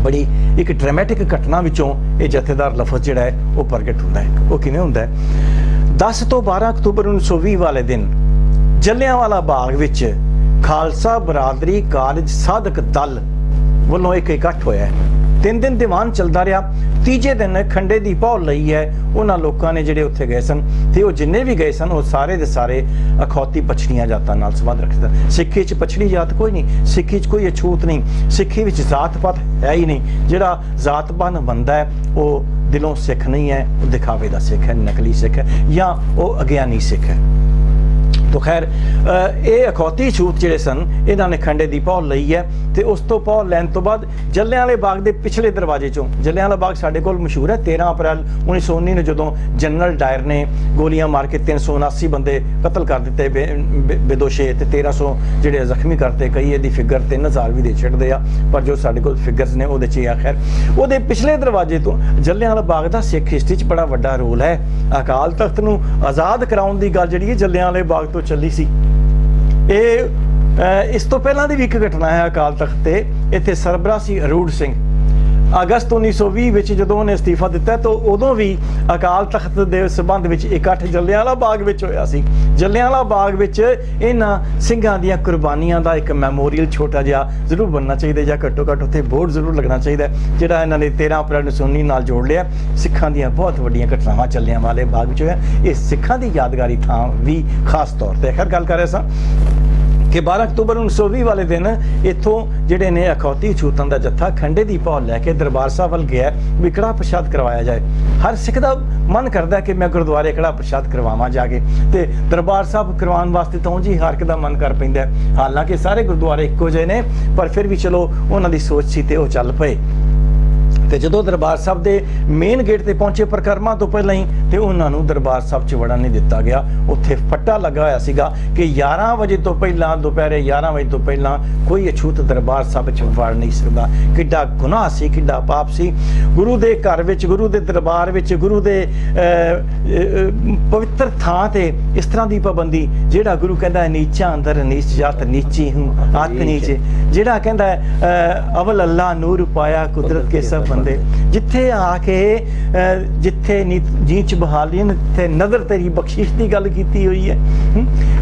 ਬੜੀ ਇੱਕ ਡਰਾਮੈਟਿਕ ਘਟਨਾ ਵਿੱਚੋਂ ਇਹ ਜਥੇਦਾਰ ਲਫ਼ਜ਼ ਜਿਹੜਾ ਹੈ ਉਹ ਪ੍ਰਗਟ ਹੁੰਦਾ ਹੈ। ਉਹ ਕਿਵੇਂ ਹੁੰਦਾ ਹੈ? 10 ਤੋਂ 12 ਅਕਤੂਬਰ 1920 ਵਾਲੇ ਦਿਨ ਜਲਿਆਂਵਾਲਾ ਬਾਗ ਵਿੱਚ ਖਾਲਸਾ ਬਰਾਦਰੀ ਕਾਲਜ ਸਾਧਕ ਦਲ ਵੱਲੋਂ ਇੱਕ ਇਕੱਠ ਹੋਇਆ ਹੈ। 3 ਦਿਨ ਦੀਵਾਨ ਚੱਲਦਾ ਰਿਹਾ। ਤੀਜੇ ਦਿਨ ਖੰਡੇ ਦੀ ਪਹੁਲ ਲਈ ਹੈ ਉਹਨਾਂ ਲੋਕਾਂ ਨੇ ਜਿਹੜੇ ਉੱਥੇ ਗਏ ਸਨ, ਤੇ ਉਹ ਜਿੰਨੇ ਵੀ ਗਏ ਸਨ ਉਹ ਸਾਰੇ ਦੇ ਸਾਰੇ ਅਖੌਤੀ ਪਛੜੀਆਂ ਜਾਤਾਂ ਨਾਲ ਸੰਬੰਧ ਰੱਖਦੇ ਸਨ। ਸਿੱਖੀ 'ਚ ਪਛੜੀ ਜਾਤ ਕੋਈ ਨਹੀਂ, ਸਿੱਖੀ 'ਚ ਕੋਈ ਅਛੂਤ ਨਹੀਂ, ਸਿੱਖੀ ਵਿੱਚ ਜ਼ਾਤ ਪਾਤ ਹੈ ਹੀ ਨਹੀਂ। ਜਿਹੜਾ ਜ਼ਾਤ ਪਾਤ ਬੰਦਾ ਹੈ ਉਹ ਦਿਲੋਂ ਸਿੱਖ ਨਹੀਂ ਹੈ, ਉਹ ਦਿਖਾਵੇ ਦਾ ਸਿੱਖ ਹੈ, ਨਕਲੀ ਸਿੱਖ ਹੈ, ਜਾਂ ਉਹ ਅਗਿਆਨੀ ਸਿੱਖ ਹੈ। तो खैर ਇਹ ਅਖੌਤੀ ਛੂਤ ਜਿਹੜੇ ਸਨ ਇਹਨਾਂ ਨੇ ਖੰਡੇ ਦੀ ਪਹੁਲ ਲਈ ਹੈ, ਤੇ ਉਸ ਤੋਂ ਪਹੁਲ ਲੈਣ ਤੋਂ ਬਾਅਦ ਜਲਿਆਂਵਾਲੇ ਬਾਗ ਦੇ ਪਿਛਲੇ ਦਰਵਾਜ਼ੇ ਚੋਂ, ਜਲਿਆਂਵਾਲਾ ਬਾਗ ਸਾਡੇ ਕੋਲ ਮਸ਼ਹੂਰ ਹੈ, 13 ਅਪ੍ਰੈਲ 1919 ਨੂੰ ਜਦੋਂ ਜਨਰਲ ਡਾਇਰ ਨੇ ਗੋਲੀਆਂ ਮਾਰ ਕੇ 379 ਬੰਦੇ ਕਤਲ ਕਰ ਦਿੱਤੇ ਬੇਦੋਸ਼ੇ, ਤੇ 1300 ਜਿਹੜੇ ਜ਼ਖਮੀ ਕਰਤੇ, ਕਈ ਇਹਦੀ ਫਿਗਰ 3000 ਵੀ ਦੇ ਛੱਡਦੇ ਆ, ਪਰ ਜੋ ਸਾਡੇ ਕੋਲ ਫਿਗਰਸ ਨੇ ਉਹਦੇ 'ਚ ਇਹ ਆ। ਖੈਰ ਉਹਦੇ ਪਿਛਲੇ ਦਰਵਾਜ਼ੇ ਤੋਂ ਜਲਿਆਂਵਾਲਾ ਬਾਗ ਦਾ ਸਿੱਖ ਹਿਸਟਰੀ 'ਚ ਬੜਾ ਵੱਡਾ ਰੋਲ ਹੈ। ਅਕਾਲ ਤਖਤ ਨੂੰ ਆਜ਼ਾਦ ਕਰਾਉਣ ਦੀ ਗੱਲ ਜਿਹੜੀ ਹੈ ਜਲਿਆਂਵਾਲੇ ਬਾਗ ਤੋਂ ਚੱਲੀ ਸੀ। ਇਹ ਇਸ ਤੋਂ ਪਹਿਲਾਂ ਦੀ ਵੀ ਇੱਕ ਘਟਨਾ ਹੈ ਅਕਾਲ ਤਖਤ ਤੇ। ਇੱਥੇ ਸਰਬਰਾਹ ਸੀ ਅਰੂੜ ਸਿੰਘ। ਅਗਸਤ 1920 ਵਿੱਚ ਜਦੋਂ ਉਹਨੇ ਅਸਤੀਫਾ ਦਿੱਤਾ ਤਾਂ ਉਦੋਂ ਵੀ ਅਕਾਲ ਤਖਤ ਦੇ ਸੰਬੰਧ ਵਿੱਚ ਇਕੱਠ ਜਲਿਆਂਵਾਲਾ ਬਾਗ ਵਿੱਚ ਹੋਇਆ ਸੀ। ਜਲਿਆਂਵਾਲਾ ਬਾਗ ਵਿੱਚ ਇਹਨਾਂ ਸਿੰਘਾਂ ਦੀਆਂ ਕੁਰਬਾਨੀਆਂ ਦਾ ਇੱਕ ਮੈਮੋਰੀਅਲ ਛੋਟਾ ਜਿਹਾ ਜ਼ਰੂਰ ਬਣਨਾ ਚਾਹੀਦਾ, ਜਾਂ ਘੱਟੋ ਘੱਟ ਉੱਥੇ ਬੋਰਡ ਜ਼ਰੂਰ ਲੱਗਣਾ ਚਾਹੀਦਾ, ਜਿਹੜਾ ਇਹਨਾਂ ਨੇ 13 ਅਪ੍ਰੈਲ 1919 ਨਾਲ ਜੋੜ ਲਿਆ। ਸਿੱਖਾਂ ਦੀਆਂ ਬਹੁਤ ਵੱਡੀਆਂ ਘਟਨਾਵਾਂ ਜਲਿਆਂਵਾਲੇ ਬਾਗ ਵਿੱਚ ਹੋਇਆ। ਇਹ ਸਿੱਖਾਂ ਦੀ ਯਾਦਗਾਰੀ ਥਾਂ ਵੀ ਖਾਸ ਤੌਰ ਤੇ। ਖੈਰ ਗੱਲ ਕਰ ਰਹੇ ਸਾਂ ਕਿ 12 ਅਕਤੂਬਰ 1920 ਵਾਲੇ ਦਿਨ ਇੱਥੋਂ ਜਿਹੜੇ ਨੇ ਅਖੌਤੀ ਛੂਤਾਂ ਦਾ ਜੱਥਾ ਖੰਡੇ ਦੀ ਪਹੁਲ ਲੈ ਕੇ ਦਰਬਾਰ ਸਾਹਿਬ ਵੱਲ ਗਿਆ ਵੀ ਕੜਾਹ ਪ੍ਰਸ਼ਾਦ ਕਰਵਾਇਆ ਜਾਏ। ਹਰ ਸਿੱਖ ਦਾ ਮਨ ਕਰਦਾ ਕਿ ਮੈਂ ਗੁਰਦੁਆਰੇ ਕੜਾਹ ਪ੍ਰਸ਼ਾਦ ਕਰਵਾਵਾਂ ਜਾ ਕੇ, ਤੇ ਦਰਬਾਰ ਸਾਹਿਬ ਕਰਵਾਉਣ ਵਾਸਤੇ ਤਾਂ ਉਂਝ ਹੀ ਹਰ ਇੱਕ ਦਾ ਮਨ ਕਰ ਪੈਂਦਾ। ਹਾਲਾਂਕਿ ਸਾਰੇ ਗੁਰਦੁਆਰੇ ਇੱਕੋ ਜਿਹੇ ਨੇ, ਪਰ ਫਿਰ ਵੀ ਚਲੋ ਉਹਨਾਂ ਦੀ ਸੋਚ ਸੀ ਤੇ ਉਹ ਚੱਲ ਪਏ। ਤੇ ਜਦੋਂ ਦਰਬਾਰ ਸਾਹਿਬ ਦੇ ਮੇਨ ਗੇਟ ਤੇ ਪਹੁੰਚੇ ਪ੍ਰਕਰਮਾ ਤੋਂ ਪਹਿਲਾਂ ਹੀ ਤੇ ਉਹਨਾਂ ਨੂੰ ਦਰਬਾਰ ਸਾਹਿਬ 'ਚ ਵੜਨ ਨਹੀਂ ਦਿੱਤਾ ਗਿਆ। ਉੱਥੇ ਫੱਟਾ ਲੱਗਾ ਹੋਇਆ ਸੀਗਾ ਕਿ 11 ਵਜੇ ਤੋਂ ਪਹਿਲਾਂ, ਦੁਪਹਿਰੇ 11 ਵਜੇ ਤੋਂ ਪਹਿਲਾਂ ਕੋਈ ਅਛੂਤ ਦਰਬਾਰ ਸਾਹਿਬ 'ਚ ਵੜ ਨਹੀਂ ਸਕਦਾ। ਕਿੱਡਾ ਗੁਨਾਹ ਸੀ, ਕਿੱਡਾ ਪਾਪ ਸੀ। ਗੁਰੂ ਦੇ ਘਰ ਵਿੱਚ, ਗੁਰੂ ਦੇ ਦਰਬਾਰ ਵਿੱਚ, ਗੁਰੂ ਦੇ ਪਵਿੱਤਰ ਥਾਂ ਤੇ ਇਸ ਤਰ੍ਹਾਂ ਦੀ ਪਾਬੰਦੀ, ਜਿਹੜਾ ਗੁਰੂ ਕਹਿੰਦਾ ਹੈ ਨੀਚਾ ਅੰਦਰ ਨੀਚ ਜਾਤ ਨੀਚੀ ਹੂੰ ਆਤ ਨੀਚ, ਜਿਹੜਾ ਕਹਿੰਦਾ ਹੈ ਅਵਲ ਅੱਲਾ ਨੂਰ ਪਾਇਆ ਕੁਦਰਤ ਕੇ ਸਭ ਬੰਦੇ, ਜਿੱਥੇ ਆ ਕੇ ਜਿੱਥੇ ਨੀਚ ਬਹਾਲੀ ਤੇ ਨਜ਼ਰ ਤੇਰੀ ਬਖਸ਼ਿਸ਼ ਦੀ ਗੱਲ ਕੀਤੀ ਹੋਈ ਹੈ।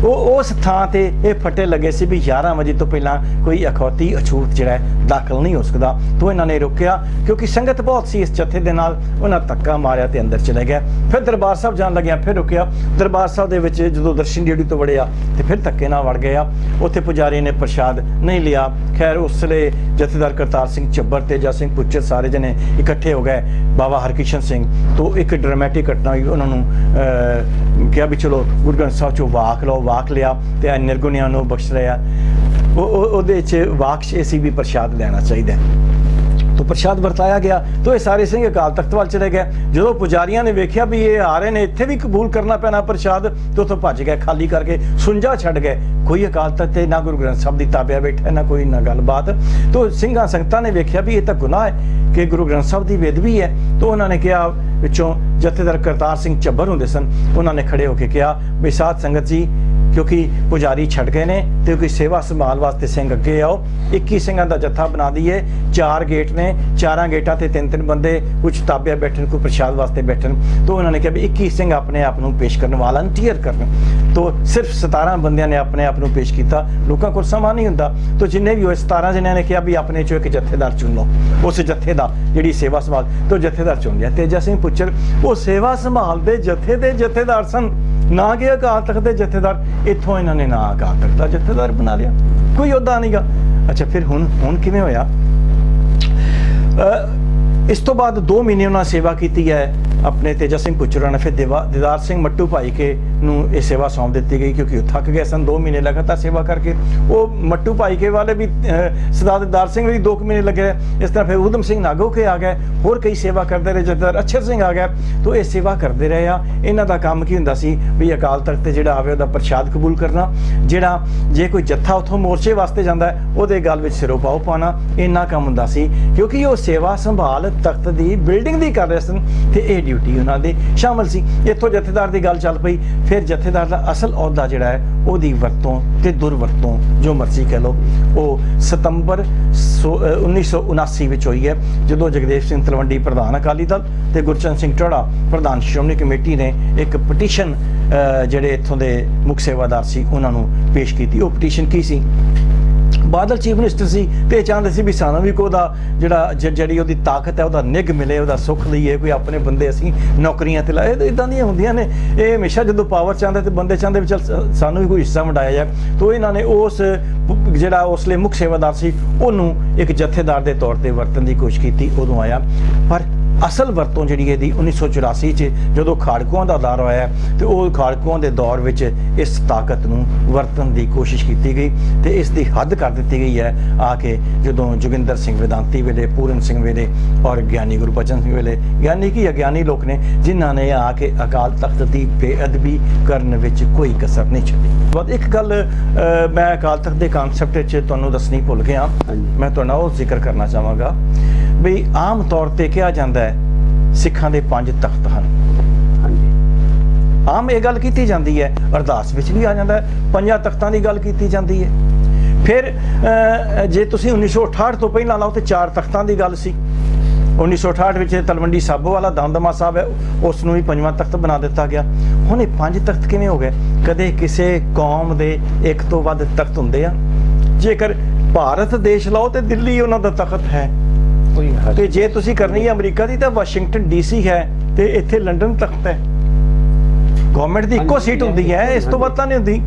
ਉਹ ਉਸ ਥਾਂ ਤੇ ਇਹ ਫੱਟੇ ਲੱਗੇ ਸੀ ਵੀ 11 ਵਜੇ ਤੋਂ ਪਹਿਲਾਂ ਕੋਈ ਅਖੌਤੀ ਅਛੂਤ ਜਿਹੜਾ ਦਾਖਲ ਨਹੀਂ ਹੋ ਸਕਦਾ। ਤੋਂ ਇਹਨਾਂ ਨੇ ਰੋਕਿਆ ਕਿਉਂਕਿ ਸੰਗਤ ਬਹੁਤ ਸੀ ਇਸ ਜੱਥੇ ਦੇ ਨਾਲ, ਉਹਨਾਂ ਧੱਕਾ ਮਾਰਿਆ ਤੇ ਅੰਦਰ ਚਲੇ ਗਿਆ। ਫਿਰ ਦਰਬਾਰ ਸਾਹਿਬ ਜਾਣ ਲੱਗਿਆ, ਫਿਰ ਰੁਕਿਆ। ਦਰਬਾਰ ਸਾਹਿਬ ਦੇ ਵਿੱਚ ਜਦੋਂ ਦਰਸ਼ਨ ਡਿਊਟੀ ਤੋਂ ਵੜਿਆ ਤੇ ਫਿਰ ਧੱਕੇ ਨਾਲ ਵੜ ਗਿਆ। ਉੱਥੇ ਪੁਜਾਰੀ ਨੇ ਪ੍ਰਸ਼ਾਦ ਨਹੀਂ ਲਿਆ। ਖੈਰ ਉਸ ਵੇਲੇ ਜਥੇਦਾਰ ਕਰਤਾਰ ਸਿੰਘ ਚੱਬਰ ਤੇ ਜੈ ਸਿੰਘ ਪੁੱਚਰ ਸਾਰੇ ਜਣੇ ਇਕੱਠੇ ਹੋ ਗਏ। ਬਾਬਾ ਹਰਕਿਸ਼ਨ ਸਿੰਘ ਤੋਂ ਇੱਕ ਡਰਾਮੈਟਿਕ ਘਟਨਾ ਹੋਈ, ਉਹਨਾਂ ਨੂੰ ਕਿਹਾ ਵੀ ਚਲੋ ਗੁਰੂ ਗ੍ਰੰਥ ਸਾਹਿਬ ਚੋਂ ਵਾਕ ਲਓ। ਵਾਕ ਲਿਆ ਤੇ ਨਿਰਗੁਣਿਆਂ ਨੂੰ ਬਖਸ਼ ਰਿਹਾ। ਉਹਦੇ 'ਚ ਵਾਕ 'ਚ ਅਸੀਂ ਵੀ ਪ੍ਰਸ਼ਾਦ ਲੈਣਾ ਚਾਹੀਦਾ। तो प्रसाद वरताया गया तो ये सारे सिंह अकाल तख्त वाल चले गए। जो पुजारियों ने वेख्या भी ये आ रहे ने, इत्थे भी कबूल करना पैना प्रसाद, तो उत्थों भज गए, खाली करके सुंजा छड़ गए। कोई अकाल तख्त ना गुरु ग्रंथ साहब की ताबिया बैठा, ना कोई ना गलबात। तो सिंघां संगतां ने वेख्या भी ये तो गुनाह है कि गुरु ग्रंथ साहब की बेदबी है। तो उन्होंने कहा, पिछों जथेदार करतार सिंह झब्बर होंदे सन, उन्होंने खड़े होकर कहा भी साध संगत जी, क्योंकि पुजारी छड़ गए ने तो कोई सेवा संभाल वास्ते सिंह अगे आओ। 21 सिंघां दा जत्था बना दईए। 4 गेट ने, 4 गेटां ते 3-3 बंदे, कुछ ताबिया बैठन, कोई प्रसाद वास्ते बैठन। तो उन्होंने कहा भी 21 सिंह अपने आप को पेश करने वालंटियर करन। तो सिर्फ 17 बंदियां ने अपने आप को पेश किया। लोगों को समा नहीं हुंदा, तो जिन्हें भी होए 17 जणियां ने कहा भी अपने चो एक जथेदार चुन लो, उस जथे दा जिहड़ी सेवा संभाल। तो जथेदार चुन लिया। तेजा सिंह पुच्चर वो सेवा संभाल दे जथे दे जथेदार सन, ना कि अकाल तख्त दे जथेदार। इत्थों इन्हों ने ना अकाल तख्त दा जथेदार बना लिया, कोई अहुदा नहीं गा। अच्छा फिर हुण किवें होया? इस तो बाद 2 महीने उन्होंने सेवा की है अपने तेजा सिंह पुच्चर ने। फिर दीदार सिंह मट्टू भाई के नूं ये सेवा सौंप दी गई क्योंकि वो थक गए सन 2 महीने लगातार सेवा करके। वो मट्टू भाई के वाले भी सरदार दीदार सिंह भी 2 महीने लगे। इस तरह फिर उधम सिंह नागो के आ गए, होर कई सेवा करते रहे। जथेदार अक्षर सिंह आ गया। तो ये सेवा करते रहे आ। इन्हां दा काम की हुंदा सी भी अकाल तख्त ते जिहड़ा आवे उहदा प्रसाद कबूल करना, जिहड़ा जे कोई जत्था उत्थों मोर्चे वास्ते जांदा है उहदे गल विच सिरों पाओ पाना, इन्ना काम हुंदा सी। क्योंकि वो सेवा संभाल तख्त दी बिल्डिंग दी कर रहे सन ते ये ड्यूटी उन्हां दे शामिल सी। इत्थों जथेदार दी गल चल पई। फिर जथेदार दा असल अहुदा जिहड़ा है ओहदी वरतों ते दुरवरतों जो मर्जी कह लो, वो सितंबर 1979 विच होई है, जदों जगदेव सिंह तलवंडी प्रधान अकाली दल ते गुरचरण सिंह टोड़ा प्रधान श्रोमणी कमेटी ने एक पटीशन जिहड़े इत्थों दे मुख सेवादार सी उन्हां नूं पेश कीती। वो पटीशन की सी? बादल चीफ मिनिस्टर सी ते चाहते सी भी सानू भी कोई जिहड़ी उहदी ताकत है, उहदा निग मिले, उहदा सुख लईए, कोई अपने बंदे असीं नौकरियां ते लाए। इदां दियां हुंदियां ने। ये हमेशा जदों पावर चाहते तो बंदे चाहते भी चल सानू भी कोई हिस्सा वंडाया जाए। तो इन्हां ने उस जिहड़ा उसले मुख सेवादार सी उहनूं एक जथेदार दे तौर ते वरतन की कोशिश की। उदों आया पर असल वरतों जिहड़ी इहदी 1984 च जदों खाड़कुआं दा दौर होया तो वो खाड़कुआं दे दौर विच इस ताकत नूं वरतन की कोशिश की गई तो इस दी हद कर दी गई है आके जदों जोगिंदर सिंह वेदांती वेले, पूरन सिंह वेले और ज्ञानी गुरबचन सिंह वेले, ज्ञानी कि अज्ञानी लोग ने जिन्हां ने आके अकाल तख्त की बेअदबी करने विच कोई कसर नहीं छड्डी। एक गल मैं अकाल तख्त के कानसैप्ट च तुहानूं दसनी भुल गया, मैं तुहाडे नाल जिक्र करना चाहांगा भी आम तौर पर कहा जाता है सिखां दे 5 तख्त हैं। आम ये गल की जाती है, अरदास विच भी आ जाता है 5 तख्तां की गल की जाती है। फिर जे तुसीं 1968 तो पहलां लाओ तो 4 तख्तां की गल सी। 1968 विच तलवंडी साबो वाला दमदमा साहब है, उसनूं भी 5वां तख्त बना दिता गया। हुण ये 5 तख्त किवें हो गए? कदे किसी कौम दे एक तो वध तख्त हुंदे आ। जेकर भारत देश लाओ तो दिल्ली उन्हां दा तख्त है, ते जे तुसीं करनी है अमरीका की तो वाशिंगटन DC है, ते इत्थे लंडन तख्त है। गवर्नमेंट की इक्को सीट होंदी है, इस तो वध तां नहीं होंदी।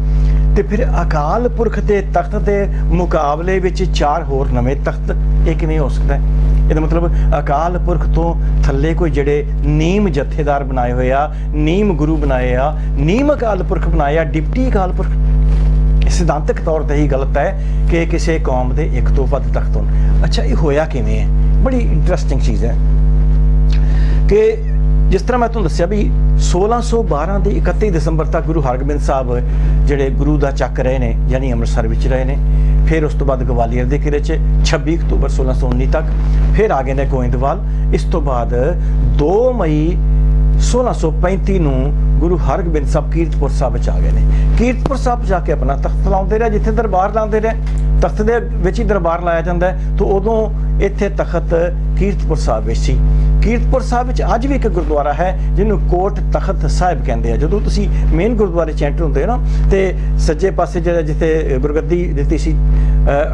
ते फिर अकाल पुरख के तख्त के मुकाबले विच 4 होर नवें तख्त ये किवें हो सकता है? ਇਹਦਾ मतलब अकाल पुरख तो थल्ले कोई जड़े नीम जथेदार बनाए हुए आ, नीम गुरु बनाए आ, नीम अकाल पुरख बनाए आ, डिप्टी अकाल पुरख। सिद्धांतक तौर पर ही गलत है कि किसी कौम के एक तो वध तख्त होण। अच्छा ये होया किवें है बड़ी इंटरस्टिंग चीज़ है कि जिस तरह मैं ਤੁਹਾਨੂੰ ਦੱਸਿਆ ਵੀ 1612 ਦੇ 31 ਦਸੰਬਰ ਤੱਕ ਗੁਰੂ ਹਰਗੋਬਿੰਦ ਸਾਹਿਬ ਜਿਹੜੇ ਗੁਰੂ ਦਾ ਚੱਕ ਰਹੇ ਨੇ ਯਾਨੀ ਅੰਮ੍ਰਿਤਸਰ ਵਿੱਚ ਰਹੇ ਨੇ। ਫਿਰ ਉਸ ਤੋਂ ਬਾਅਦ ਗਵਾਲੀਅਰ ਦੇ ਕਿਲੇ 'ਚ 26 ਅਕਤੂਬਰ 1619 ਤੱਕ ਫਿਰ ਆ ਗਏ ਨੇ ਗੋਇੰਦਵਾਲ। ਇਸ ਤੋਂ ਬਾਅਦ 2 ਮਈ 1635 ਨੂੰ ਗੁਰੂ ਹਰਗੋਬਿੰਦ ਸਾਹਿਬ ਕੀਰਤਪੁਰ ਸਾਹਿਬ ਵਿੱਚ ਆ ਗਏ ਨੇ। ਕੀਰਤਪੁਰ ਸਾਹਿਬ ਜਾ ਕੇ ਆਪਣਾ ਤਖਤ ਲਾਉਂਦੇ ਰਹੇ, ਜਿੱਥੇ ਦਰਬਾਰ ਲਾਉਂਦੇ ਰਹੇ, ਤਖਤ ਦੇ ਵਿੱਚ ਹੀ ਦਰਬਾਰ ਲਾਇਆ ਜਾਂਦਾ ਹੈ। ਤਾਂ ਉਦੋਂ ਇੱਥੇ ਤਖਤ ਕੀਰਤਪੁਰ ਸਾਹਿਬ ਵਿੱਚ ਸੀ। ਕੀਰਤਪੁਰ ਸਾਹਿਬ ਵਿੱਚ ਅੱਜ ਵੀ ਇੱਕ ਗੁਰਦੁਆਰਾ ਹੈ ਜਿਹਨੂੰ ਕੋਟ ਤਖਤ ਸਾਹਿਬ ਕਹਿੰਦੇ ਆ। ਜਦੋਂ ਤੁਸੀਂ ਮੇਨ ਗੁਰਦੁਆਰੇ 'ਚ ਐਂਟਰ ਹੁੰਦੇ ਹੋ ਨਾ, ਤੇ ਸੱਜੇ ਪਾਸੇ ਜਿਹੜਾ ਜਿੱਥੇ ਗੁਰਗੱਦੀ ਦਿੱਤੀ ਸੀ